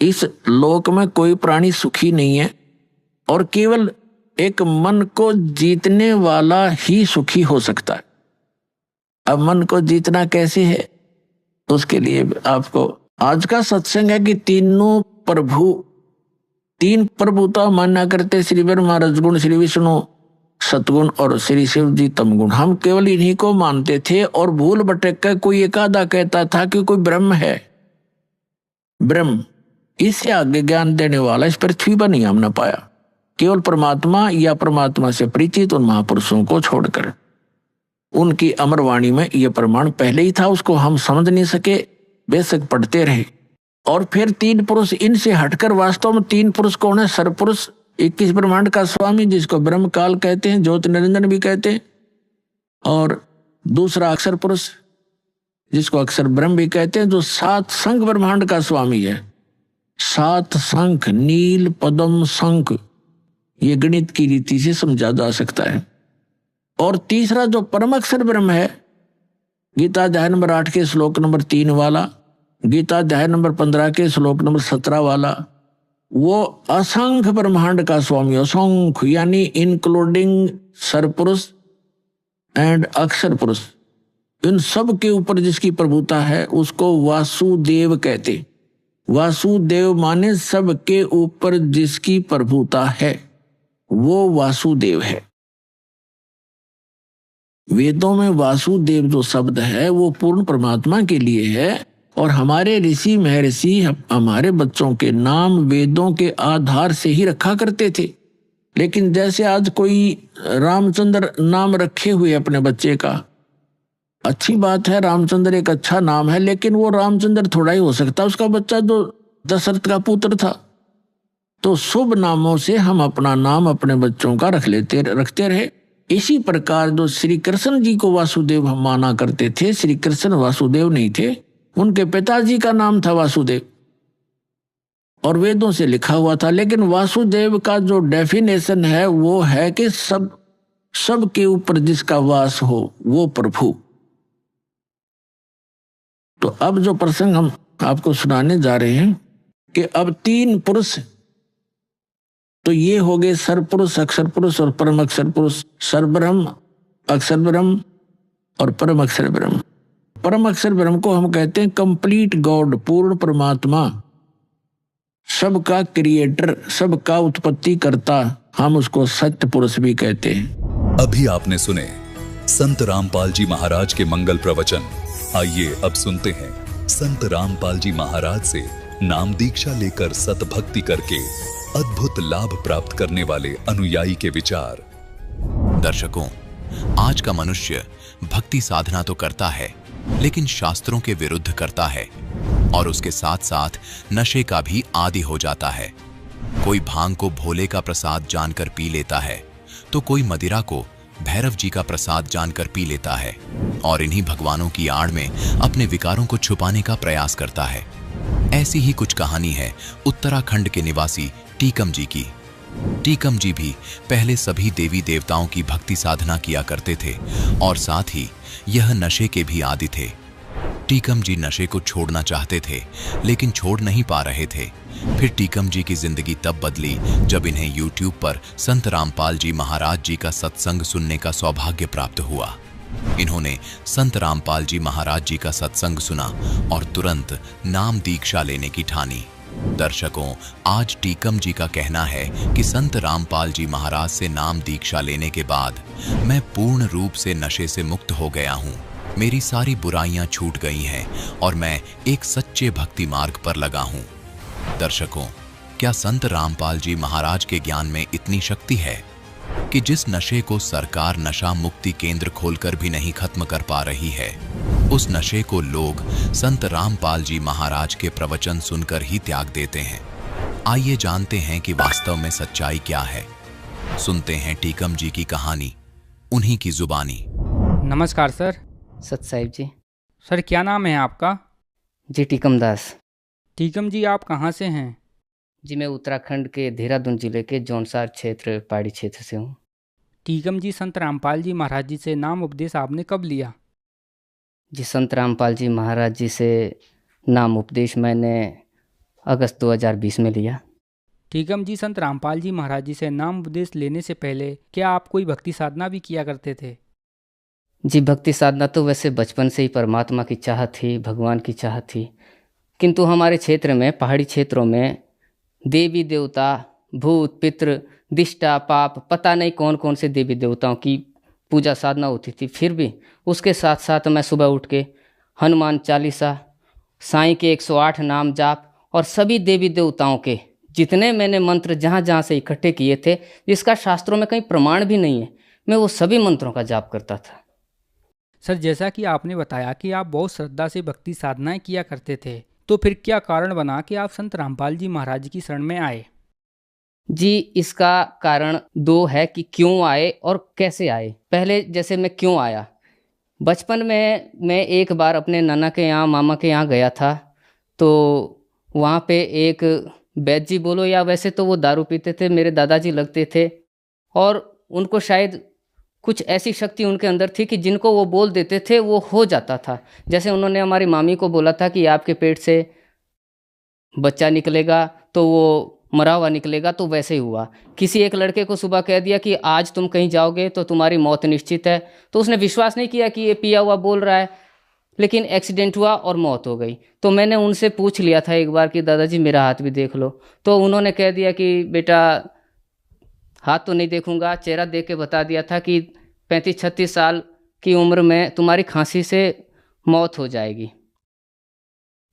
इस लोक में कोई प्राणी सुखी नहीं है, और केवल एक मन को जीतने वाला ही सुखी हो सकता है। अब मन को जीतना कैसे है, उसके लिए आपको आज का सत्संग है कि तीन प्रभुता मान्या करते, श्री ब्रह्मा रजगुण, श्री विष्णु सतगुण और श्री शिव जी तमगुण। हम केवल इन्हीं को मानते थे, और भूल भटक कर कोई एक आधा कहता था कि कोई ब्रह्म है। ब्रह्म इससे आगे ज्ञान देने वाला इस पृथ्वी पर नहीं हमने पाया। केवल परमात्मा या परमात्मा से परिचित उन महापुरुषों को छोड़कर। उनकी अमर वाणी में यह प्रमाण पहले ही था, उसको हम समझ नहीं सके, बेशक पढ़ते रहे। और फिर 3 पुरुष, इनसे हटकर वास्तव में 3 पुरुष कौन है? सरपुरुष 21 ब्रह्मांड का स्वामी, जिसको ब्रह्म काल कहते हैं, ज्योति निरंजन भी कहते हैं, और दूसरा अक्षर पुरुष जिसको अक्षर ब्रह्म भी कहते हैं, जो 7 शंख ब्रह्मांड का स्वामी है। 7 शंख, नील, पद्म, शंख, ये गणित की रीति से समझा जा सकता है। और तीसरा जो परम अक्षर ब्रह्म है, गीता अध्याय नंबर 8 के श्लोक नंबर 3 वाला, गीता अध्याय नंबर 15 के श्लोक नंबर 17 वाला, वो असंख्य ब्रह्मांड का स्वामी। असंख्य यानी इंक्लूडिंग सरपुरुष एंड अक्षर पुरुष, इन सब के ऊपर जिसकी प्रभुता है उसको वासुदेव कहते। वासुदेव माने सब के ऊपर जिसकी प्रभुता है वो वासुदेव है। वेदों में वासुदेव जो शब्द है वो पूर्ण परमात्मा के लिए है, और हमारे ऋषि महर्षि हमारे बच्चों के नाम वेदों के आधार से ही रखा करते थे। लेकिन जैसे आज कोई रामचंद्र नाम रखे हुए अपने बच्चे का, अच्छी बात है, रामचंद्र एक अच्छा नाम है, लेकिन वो रामचंद्र थोड़ा ही हो सकता, उसका बच्चा जो दशरथ का पुत्र था। तो शुभ नामों से हम अपना नाम अपने बच्चों का रखते रहे। इसी प्रकार जो श्री कृष्ण जी को वासुदेव हम माना करते थे, श्री कृष्ण वासुदेव नहीं थे, उनके पिताजी का नाम था वासुदेव और वेदों से लिखा हुआ था। लेकिन वासुदेव का जो डेफिनेशन है वो है कि सब के ऊपर जिसका वास हो वो प्रभु। तो अब जो प्रसंग हम आपको सुनाने जा रहे हैं कि अब 3 पुरुष, तो ये हो गए सरपुरुष, अक्षर पुरुष और परम अक्षर पुरुष। सरब्रह्म, अक्षर ब्रह्म और परम अक्षर ब्रह्म। परम अक्षर ब्रह्म को हम कहते हैं कंप्लीट गॉड, पूर्ण परमात्मा, सबका क्रिएटर, सबका उत्पत्ति करता, हम उसको सत्य पुरुष भी कहते हैं। अभी आपने सुने संत रामपाल जी महाराज के मंगल प्रवचन। आइए अब सुनते हैं संत रामपाल जी महाराज से नाम दीक्षा लेकर सतभक्ति करके अद्भुत लाभ प्राप्त करने वाले अनुयायी के विचार। दर्शकों, आज का मनुष्य भक्ति साधना तो करता है, लेकिन शास्त्रों के विरुद्ध करता है और उसके साथ साथ नशे का भी आदी हो जाता है। कोई भांग को भोले का प्रसाद जानकर पी लेता है तो कोई मदिरा को भैरव जी का प्रसाद जानकर पी लेता है और इन्हीं भगवानों की आड़ में अपने विकारों को छुपाने का प्रयास करता है। ऐसी ही कुछ कहानी है उत्तराखंड के निवासी टीकम जी की। टीकम जी भी पहले सभी देवी देवताओं की भक्ति साधना किया करते थे और साथ ही यह नशे के भी आदी थे। टीकम जी नशे को छोड़ना चाहते थे लेकिन छोड़ नहीं पा रहे थे। फिर टीकम जी की जिंदगी तब बदली जब इन्हें YouTube पर संत रामपाल जी महाराज जी का सत्संग सुनने का सौभाग्य प्राप्त हुआ। इन्होंने संत रामपाल जी महाराज जी का सत्संग सुना और तुरंत नाम दीक्षा लेने की ठानी। दर्शकों, आज टीकम जी का कहना है कि संत रामपाल जी महाराज से नाम दीक्षा लेने के बाद मैं पूर्ण रूप से नशे से मुक्त हो गया हूँ। मेरी सारी बुराइयां छूट गई हैं और मैं एक सच्चे भक्ति मार्ग पर लगा हूँ। दर्शकों, क्या संत रामपाल जी महाराज के ज्ञान में इतनी शक्ति है कि जिस नशे को सरकार नशा मुक्ति केंद्र खोलकर भी नहीं खत्म कर पा रही है, उस नशे को लोग संत रामपाल जी महाराज के प्रवचन सुनकर ही त्याग देते हैं। आइए जानते हैं कि वास्तव में सच्चाई क्या है। सुनते हैं टीकम जी की कहानी, उन्हीं की जुबानी। नमस्कार सर। सत साहिब जी। सर क्या नाम है आपका? जी टीकम दास। टीकम जी आप कहाँ से हैं? जी मैं उत्तराखंड के देहरादून जिले के जौनसार क्षेत्र पहाड़ी क्षेत्र से हूँ। टीकम जी, संत रामपाल जी महाराज जी से नाम उपदेश आपने कब लिया? जी संत रामपाल जी महाराज जी से नाम उपदेश मैंने अगस्त 2020 में लिया। टीकम जी, संत रामपाल जी महाराज जी से नाम उपदेश लेने से पहले क्या आप कोई भक्ति साधना भी किया करते थे? जी भक्ति साधना तो वैसे बचपन से ही परमात्मा की चाहत थी, भगवान की चाहत थी, किंतु हमारे क्षेत्र में पहाड़ी क्षेत्रों में देवी देवता, भूत पितृ, दिष्टा पाप, पता नहीं कौन कौन से देवी देवताओं की पूजा साधना होती थी। फिर भी उसके साथ साथ मैं सुबह उठ के हनुमान चालीसा, साईं के 108 नाम जाप और सभी देवी देवताओं के जितने मैंने मंत्र जहाँ जहाँ से इकट्ठे किए थे, जिसका शास्त्रों में कहीं प्रमाण भी नहीं है, मैं वो सभी मंत्रों का जाप करता था। सर जैसा कि आपने बताया कि आप बहुत श्रद्धा से भक्ति साधनाएं किया करते थे, तो फिर क्या कारण बना कि आप संत रामपाल जी महाराज की शरण में आए? जी इसका कारण दो है कि क्यों आए और कैसे आए। पहले जैसे मैं क्यों आया, बचपन में मैं एक बार अपने नाना के यहाँ, मामा के यहाँ गया था, तो वहाँ पे एक वैद्य जी बोलो या वैसे तो वो दारू पीते थे, मेरे दादाजी लगते थे और उनको शायद कुछ ऐसी शक्ति उनके अंदर थी कि जिनको वो बोल देते थे वो हो जाता था। जैसे उन्होंने हमारी मामी को बोला था कि आपके पेट से बच्चा निकलेगा तो वो मरा हुआ निकलेगा, तो वैसे ही हुआ। किसी एक लड़के को सुबह कह दिया कि आज तुम कहीं जाओगे तो तुम्हारी मौत निश्चित है, तो उसने विश्वास नहीं किया कि ये पिया हुआ बोल रहा है, लेकिन एक्सीडेंट हुआ और मौत हो गई। तो मैंने उनसे पूछ लिया था एक बार कि दादाजी मेरा हाथ भी देख लो, तो उन्होंने कह दिया कि बेटा हाथ तो नहीं देखूंगा, चेहरा देख के बता दिया था कि 35-36 साल की उम्र में तुम्हारी खांसी से मौत हो जाएगी।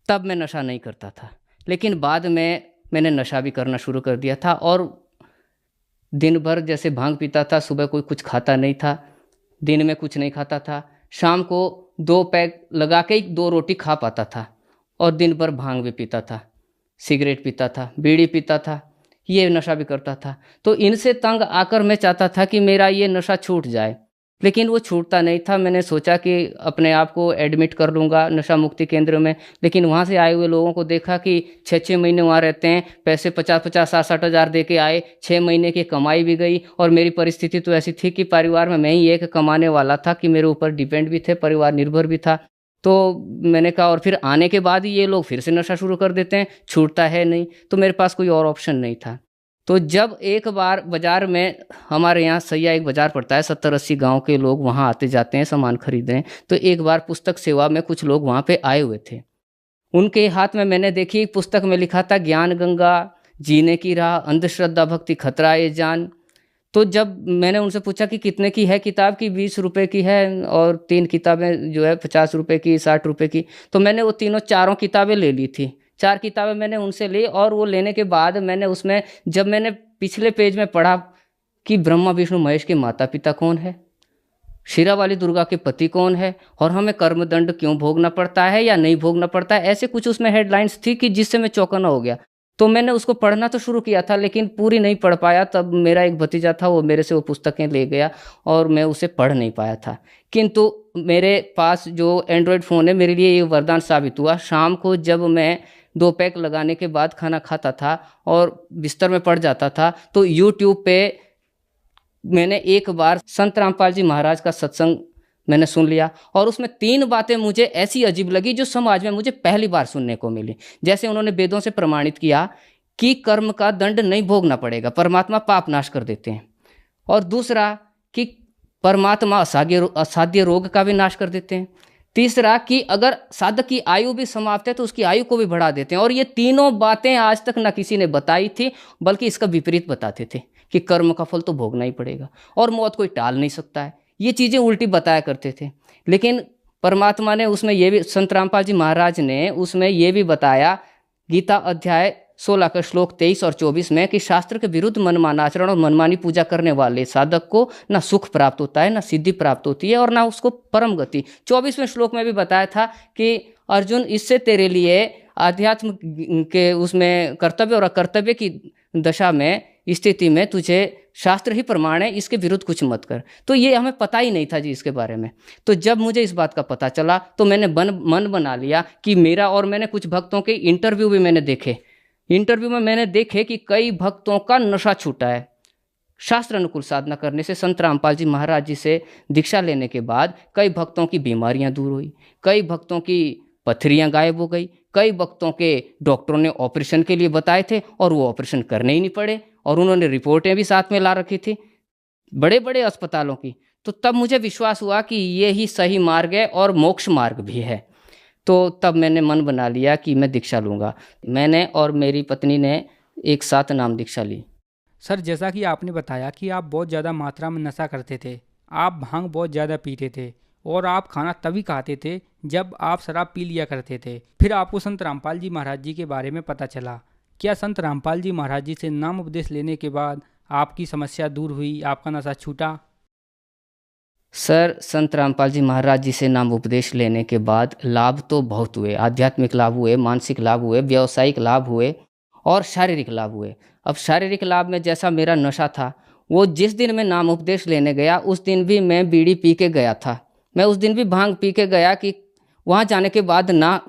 तब मैं नशा नहीं करता था, लेकिन बाद में मैंने नशा भी करना शुरू कर दिया था और दिन भर जैसे भांग पीता था, सुबह कोई कुछ खाता नहीं था, दिन में कुछ नहीं खाता था, शाम को 2 पैक लगा के 2 रोटी खा पाता था और दिन भर भांग भी पीता था, सिगरेट पीता था, बीड़ी पीता था, ये नशा भी करता था। तो इनसे तंग आकर मैं चाहता था कि मेरा ये नशा छूट जाए, लेकिन वो छूटता नहीं था। मैंने सोचा कि अपने आप को एडमिट कर लूँगा नशा मुक्ति केंद्र में, लेकिन वहाँ से आए हुए लोगों को देखा कि 6-6 महीने वहाँ रहते हैं, पैसे 50-50, 60-60 हज़ार दे के आए, 6 महीने की कमाई भी गई। और मेरी परिस्थिति तो ऐसी थी कि परिवार में मैं ही एक कमाने वाला था कि मेरे ऊपर डिपेंड भी थे, परिवार निर्भर भी था। तो मैंने कहा और फिर आने के बाद ही ये लोग फिर से नशा शुरू कर देते हैं, छूटता है नहीं, तो मेरे पास कोई और ऑप्शन नहीं था। तो जब एक बार बाज़ार में, हमारे यहाँ सैया एक बाज़ार पड़ता है, 70-80 गांव के लोग वहाँ आते जाते हैं सामान खरीदने, तो एक बार पुस्तक सेवा में कुछ लोग वहाँ पे आए हुए थे। उनके हाथ में मैंने देखी एक पुस्तक में लिखा था ज्ञान गंगा, जीने की राह, अंधश्रद्धा भक्ति खतरा ये जान। तो जब मैंने उनसे पूछा कि कितने की है किताब, की 20 रुपये की है और 3 किताबें जो है 50 रुपये की, 60 रुपये की, तो मैंने वो चारों किताबें ले ली थी। 4 किताबें मैंने उनसे ली और वो लेने के बाद मैंने उसमें, जब मैंने पिछले पेज में पढ़ा कि ब्रह्मा विष्णु महेश के माता पिता कौन है, शीरा वाली दुर्गा के पति कौन है और हमें कर्मदंड क्यों भोगना पड़ता है या नहीं भोगना पड़ता है, ऐसे कुछ उसमें हेडलाइंस थी कि जिससे मैं चौंकना हो गया। तो मैंने उसको पढ़ना तो शुरू किया था लेकिन पूरी नहीं पढ़ पाया। तब मेरा एक भतीजा था, वो मेरे से वो पुस्तकें ले गया और मैं उसे पढ़ नहीं पाया था। किंतु मेरे पास जो एंड्रॉयड फ़ोन है मेरे लिए ये वरदान साबित हुआ। शाम को जब मैं 2 पैक लगाने के बाद खाना खाता था और बिस्तर में पड़ जाता था तो यूट्यूब पे मैंने एक बार संत रामपाल जी महाराज का सत्संग मैंने सुन लिया और उसमें 3 बातें मुझे ऐसी अजीब लगी जो समाज में मुझे पहली बार सुनने को मिली। जैसे उन्होंने वेदों से प्रमाणित किया कि कर्म का दंड नहीं भोगना पड़ेगा, परमात्मा पाप नाश कर देते हैं। और दूसरा कि परमात्मा असाध्य रोग का भी नाश कर देते हैं। तीसरा कि अगर साधक की आयु भी समाप्त है तो उसकी आयु को भी बढ़ा देते हैं। और ये तीनों बातें आज तक न किसी ने बताई थी, बल्कि इसका विपरीत बताते थे कि कर्म का फल तो भोगना ही पड़ेगा और मौत कोई टाल नहीं सकता है। ये चीज़ें उल्टी बताया करते थे। लेकिन परमात्मा ने उसमें ये भी, संत रामपाल जी महाराज ने उसमें ये भी बताया, गीता अध्याय 16 का श्लोक 23 और 24 में, कि शास्त्र के विरुद्ध मनमाना आचरण और मनमानी पूजा करने वाले साधक को ना सुख प्राप्त होता है, ना सिद्धि प्राप्त होती है और ना उसको परम गति। 24वें श्लोक में भी बताया था कि अर्जुन, इससे तेरे लिए आध्यात्म के उसमें कर्तव्य और अकर्तव्य की दशा में, स्थिति में तुझे शास्त्र ही प्रमाण है, इसके विरुद्ध कुछ मत कर। तो ये हमें पता ही नहीं था जी इसके बारे में। तो जब मुझे इस बात का पता चला तो मैंने मन बना लिया कि मेरा, और मैंने कुछ भक्तों के इंटरव्यू भी मैंने देखे। इंटरव्यू में मैंने देखे कि कई भक्तों का नशा छूटा है शास्त्र अनुकूल साधना करने से। संत रामपाल जी महाराज जी से दीक्षा लेने के बाद कई भक्तों की बीमारियां दूर हुई, कई भक्तों की पथरियां गायब हो गई, कई भक्तों के डॉक्टरों ने ऑपरेशन के लिए बताए थे और वो ऑपरेशन करने ही नहीं पड़े, और उन्होंने रिपोर्टें भी साथ में ला रखी थी बड़े बड़े अस्पतालों की। तो तब मुझे विश्वास हुआ कि ये ही सही मार्ग है और मोक्ष मार्ग भी है। तो तब मैंने मन बना लिया कि मैं दीक्षा लूँगा। मैंने और मेरी पत्नी ने एक साथ नाम दीक्षा ली। सर, जैसा कि आपने बताया कि आप बहुत ज़्यादा मात्रा में नशा करते थे, आप भांग बहुत ज़्यादा पीते थे और आप खाना तभी खाते थे जब आप शराब पी लिया करते थे। फिर आपको संत रामपाल जी महाराज जी के बारे में पता चला। क्या संत रामपाल जी महाराज जी से नाम उपदेश लेने के बाद आपकी समस्या दूर हुई, आपका नशा छूटा? सर, संत रामपाल जी महाराज जी से नाम उपदेश लेने के बाद लाभ तो बहुत हुए। आध्यात्मिक लाभ हुए, मानसिक लाभ हुए, व्यावसायिक लाभ हुए और शारीरिक लाभ हुए। अब शारीरिक लाभ में जैसा मेरा नशा था, वो जिस दिन मैं नाम उपदेश लेने गया उस दिन भी मैं बीड़ी पी के गया था, मैं उस दिन भी भांग पी के गया कि वहाँ जाने के बाद ना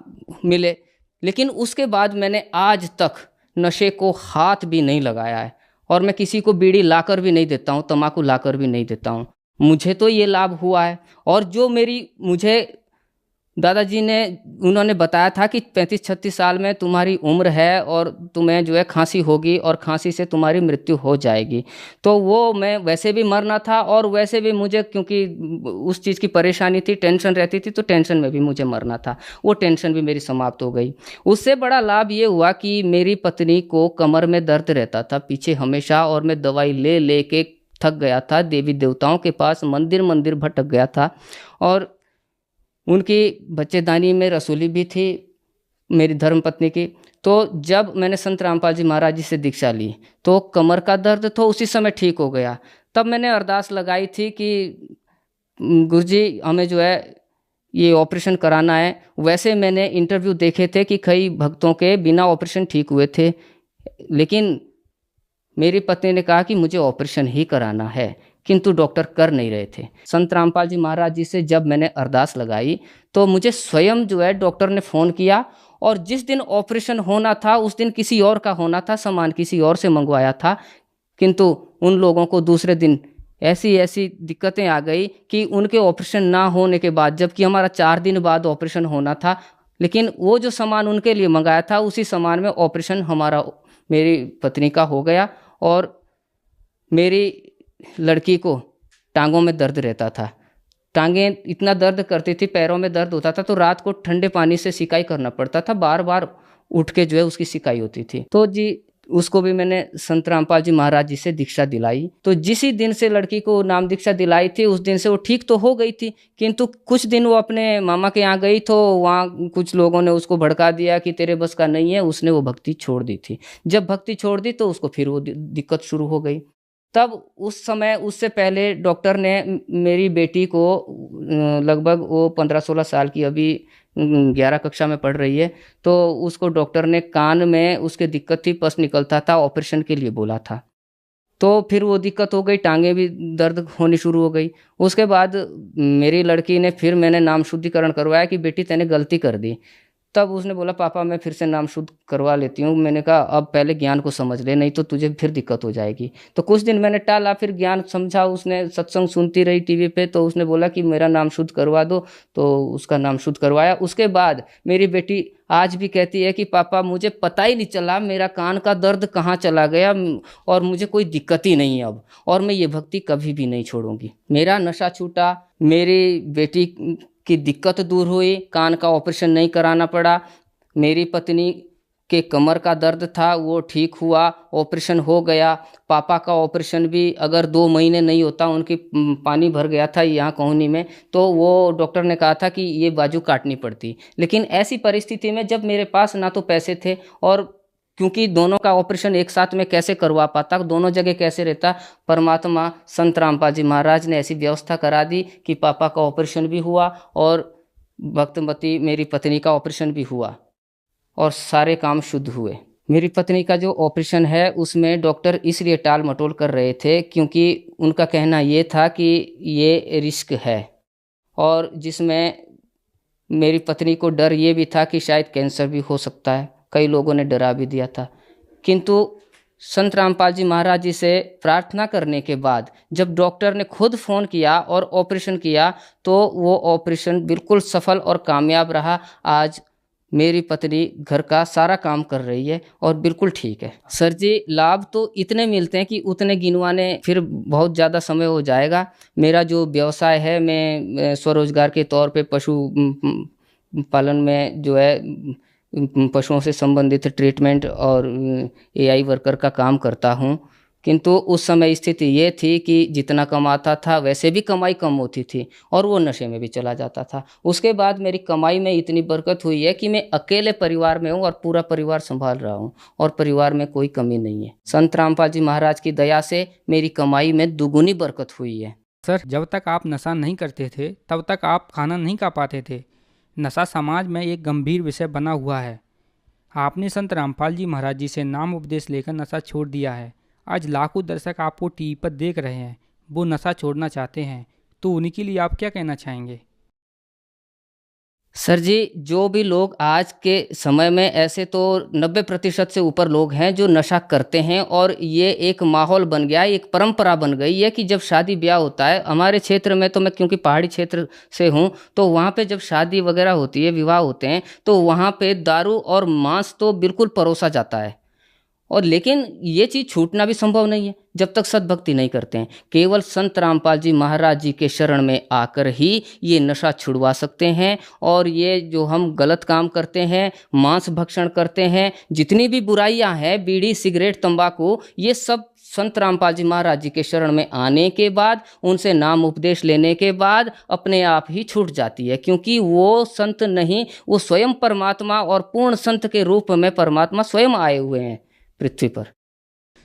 मिले। लेकिन उसके बाद मैंने आज तक नशे को हाथ भी नहीं लगाया है और मैं किसी को बीड़ी लाकर भी नहीं देता हूँ, तम्बाकू लाकर भी नहीं देता हूँ। मुझे तो ये लाभ हुआ है। और जो मुझे दादाजी ने, उन्होंने बताया था कि 35-36 साल में तुम्हारी उम्र है और तुम्हें जो है खांसी होगी और खांसी से तुम्हारी मृत्यु हो जाएगी। तो वो मैं वैसे भी मरना था और वैसे भी मुझे, क्योंकि उस चीज़ की परेशानी थी, टेंशन रहती थी, तो टेंशन में भी मुझे मरना था। वो टेंशन भी मेरी समाप्त हो गई। उससे बड़ा लाभ ये हुआ कि मेरी पत्नी को कमर में दर्द रहता था पीछे हमेशा, और मैं दवाई ले ले के थक गया था, देवी देवताओं के पास मंदिर मंदिर भटक गया था। और उनकी बच्चेदानी में रसूली भी थी मेरी धर्मपत्नी की। तो जब मैंने संत रामपाल जी महाराज जी से दीक्षा ली तो कमर का दर्द तो उसी समय ठीक हो गया। तब मैंने अरदास लगाई थी कि गुरुजी हमें जो है ये ऑपरेशन कराना है। वैसे मैंने इंटरव्यू देखे थे कि कई भक्तों के बिना ऑपरेशन ठीक हुए थे, लेकिन मेरी पत्नी ने कहा कि मुझे ऑपरेशन ही कराना है, किंतु डॉक्टर कर नहीं रहे थे। संत रामपाल जी महाराज जी से जब मैंने अरदास लगाई तो मुझे स्वयं जो है डॉक्टर ने फ़ोन किया, और जिस दिन ऑपरेशन होना था उस दिन किसी और का होना था, सामान किसी और से मंगवाया था, किंतु उन लोगों को दूसरे दिन ऐसी ऐसी दिक्कतें आ गई कि उनके ऑपरेशन ना होने के बाद, जबकि हमारा 4 दिन बाद ऑपरेशन होना था, लेकिन वो जो सामान उनके लिए मंगाया था उसी सामान में ऑपरेशन मेरी पत्नी का हो गया। और मेरी लड़की को टांगों में दर्द रहता था, टांगें इतना दर्द करती थी, पैरों में दर्द होता था, तो रात को ठंडे पानी से सिकाई करना पड़ता था, बार बार उठ के जो है उसकी सिकाई होती थी। तो जी उसको भी मैंने संत रामपाल जी महाराज जी से दीक्षा दिलाई। तो जिसी दिन से लड़की को नाम दीक्षा दिलाई थी उस दिन से वो ठीक तो हो गई थी, किंतु कुछ दिन वो अपने मामा के यहाँ गई तो वहाँ कुछ लोगों ने उसको भड़का दिया कि तेरे बस का नहीं है। उसने वो भक्ति छोड़ दी थी। जब भक्ति छोड़ दी तो उसको फिर वो दिक्कत शुरू हो गई। तब उस समय उससे पहले डॉक्टर ने मेरी बेटी को लगभग वो 15-16 साल की अभी 11 कक्षा में पढ़ रही है, तो उसको डॉक्टर ने कान में उसके दिक्कत थी, पस निकलता था, ऑपरेशन के लिए बोला था। तो फिर वो दिक्कत हो गई, टांगे भी दर्द होनी शुरू हो गई। उसके बाद मेरी लड़की ने फिर मैंने नाम शुद्धिकरण करवाया कि बेटी तैने गलती कर दी। तब उसने बोला पापा मैं फिर से नाम शुद्ध करवा लेती हूँ। मैंने कहा अब पहले ज्ञान को समझ ले, नहीं तो तुझे फिर दिक्कत हो जाएगी। तो कुछ दिन मैंने टाला, फिर ज्ञान समझा, उसने सत्संग सुनती रही टीवी पे, तो उसने बोला कि मेरा नाम शुद्ध करवा दो, तो उसका नाम शुद्ध करवाया। उसके बाद मेरी बेटी आज भी कहती है कि पापा मुझे पता ही नहीं चला मेरा कान का दर्द कहाँ चला गया और मुझे कोई दिक्कत ही नहीं है अब, और मैं ये भक्ति कभी भी नहीं छोड़ूंगी। मेरा नशा छूटा, मेरी बेटी की दिक्कत दूर हुई, कान का ऑपरेशन नहीं कराना पड़ा, मेरी पत्नी के कमर का दर्द था वो ठीक हुआ, ऑपरेशन हो गया। पापा का ऑपरेशन भी अगर 2 महीने नहीं होता, उनकी पानी भर गया था यहाँ कोहनी में, तो वो डॉक्टर ने कहा था कि ये बाजू काटनी पड़ती। लेकिन ऐसी परिस्थिति में जब मेरे पास ना तो पैसे थे, और क्योंकि दोनों का ऑपरेशन एक साथ में कैसे करवा पाता, दोनों जगह कैसे रहता, परमात्मा संत रामपाल जी महाराज ने ऐसी व्यवस्था करा दी कि पापा का ऑपरेशन भी हुआ और भक्तमती मेरी पत्नी का ऑपरेशन भी हुआ और सारे काम शुद्ध हुए। मेरी पत्नी का जो ऑपरेशन है उसमें डॉक्टर इसलिए टाल मटोल कर रहे थे क्योंकि उनका कहना ये था कि ये रिस्क है, और जिसमें मेरी पत्नी को डर ये भी था कि शायद कैंसर भी हो सकता है, कई लोगों ने डरा भी दिया था। किंतु संत रामपाल जी महाराज जी से प्रार्थना करने के बाद जब डॉक्टर ने खुद फ़ोन किया और ऑपरेशन किया, तो वो ऑपरेशन बिल्कुल सफल और कामयाब रहा। आज मेरी पत्नी घर का सारा काम कर रही है और बिल्कुल ठीक है। सर जी, लाभ तो इतने मिलते हैं कि उतने गिनवाने फिर बहुत ज़्यादा समय हो जाएगा। मेरा जो व्यवसाय है, मैं स्वरोजगार के तौर पे पशु पालन में जो है पशुओं से संबंधित ट्रीटमेंट और एआई वर्कर का काम करता हूं। किंतु उस समय स्थिति ये थी कि जितना कमाता था वैसे भी कमाई कम होती थी और वो नशे में भी चला जाता था। उसके बाद मेरी कमाई में इतनी बरकत हुई है कि मैं अकेले परिवार में हूँ और पूरा परिवार संभाल रहा हूँ और परिवार में कोई कमी नहीं है। संत रामपाल जी महाराज की दया से मेरी कमाई में दुगुनी बरकत हुई है। सर, जब तक आप नशा नहीं करते थे तब तक आप खाना नहीं खा पाते थे। नशा समाज में एक गंभीर विषय बना हुआ है। आपने संत रामपाल जी महाराज जी से नाम उपदेश लेकर नशा छोड़ दिया है। आज लाखों दर्शक आपको टीवी पर देख रहे हैं, वो नशा छोड़ना चाहते हैं, तो उन्हीं के लिए आप क्या कहना चाहेंगे? सर जी, जो भी लोग आज के समय में, ऐसे तो 90% से ऊपर लोग हैं जो नशा करते हैं, और ये एक माहौल बन गया है, एक परंपरा बन गई है कि जब शादी ब्याह होता है, हमारे क्षेत्र में तो मैं क्योंकि पहाड़ी क्षेत्र से हूँ, तो वहाँ पे जब शादी वगैरह होती है, विवाह होते हैं, तो वहाँ पे दारू और मांस तो बिल्कुल परोसा जाता है। और लेकिन ये चीज़ छूटना भी संभव नहीं है जब तक सद्भक्ति नहीं करते हैं। केवल संत रामपाल जी महाराज जी के शरण में आकर ही ये नशा छुड़वा सकते हैं। और ये जो हम गलत काम करते हैं, मांस भक्षण करते हैं, जितनी भी बुराइयां हैं, बीड़ी सिगरेट तंबाकू, ये सब संत रामपाल जी महाराज जी के शरण में आने के बाद, उनसे नाम उपदेश लेने के बाद अपने आप ही छूट जाती है। क्योंकि वो संत नहीं, वो स्वयं परमात्मा और पूर्ण संत के रूप में परमात्मा स्वयं आए हुए हैं पृथ्वी पर।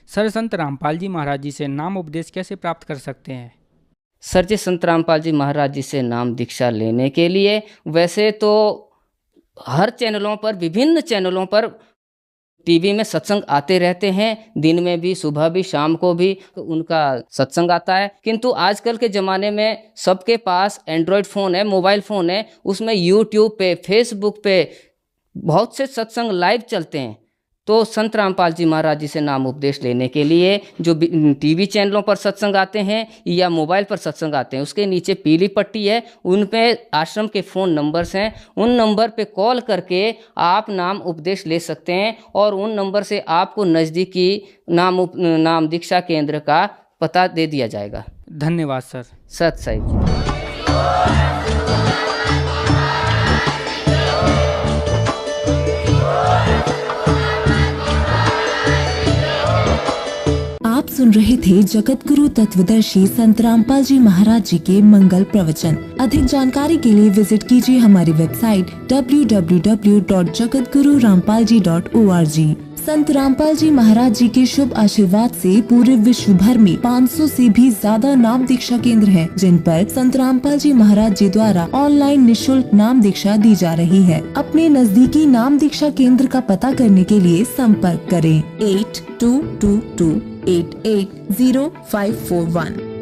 सर, संत रामपाल जी महाराज जी से नाम उपदेश कैसे प्राप्त कर सकते हैं? सर जी, संत रामपाल जी महाराज जी से नाम दीक्षा लेने के लिए वैसे तो हर चैनलों पर, विभिन्न चैनलों पर टीवी में सत्संग आते रहते हैं, दिन में भी, सुबह भी, शाम को भी उनका सत्संग आता है। किंतु आजकल के ज़माने में सबके पास एंड्रॉयड फ़ोन है, मोबाइल फ़ोन है, उसमें यूट्यूब पे, फेसबुक पे बहुत से सत्संग लाइव चलते हैं। तो संत रामपाल जी महाराज जी से नाम उपदेश लेने के लिए जो टीवी चैनलों पर सत्संग आते हैं या मोबाइल पर सत्संग आते हैं, उसके नीचे पीली पट्टी है, उन पे आश्रम के फ़ोन नंबर्स हैं, उन नंबर पे कॉल करके आप नाम उपदेश ले सकते हैं और उन नंबर से आपको नज़दीकी नाम दीक्षा केंद्र का पता दे दिया जाएगा। धन्यवाद सर। सत साहिब। आप सुन रहे थे जगत गुरु तत्वदर्शी संत रामपाल जी महाराज जी के मंगल प्रवचन। अधिक जानकारी के लिए विजिट कीजिए हमारी वेबसाइट www.jagatgururampalji.org। संत रामपाल जी महाराज जी के शुभ आशीर्वाद से पूरे विश्व भर में 500 से भी ज्यादा नाम दीक्षा केंद्र हैं, जिन पर संत रामपाल जी महाराज जी द्वारा ऑनलाइन निशुल्क नाम दीक्षा दी जा रही है। अपने नजदीकी नाम दीक्षा केंद्र का पता करने के लिए संपर्क करें 8222880541।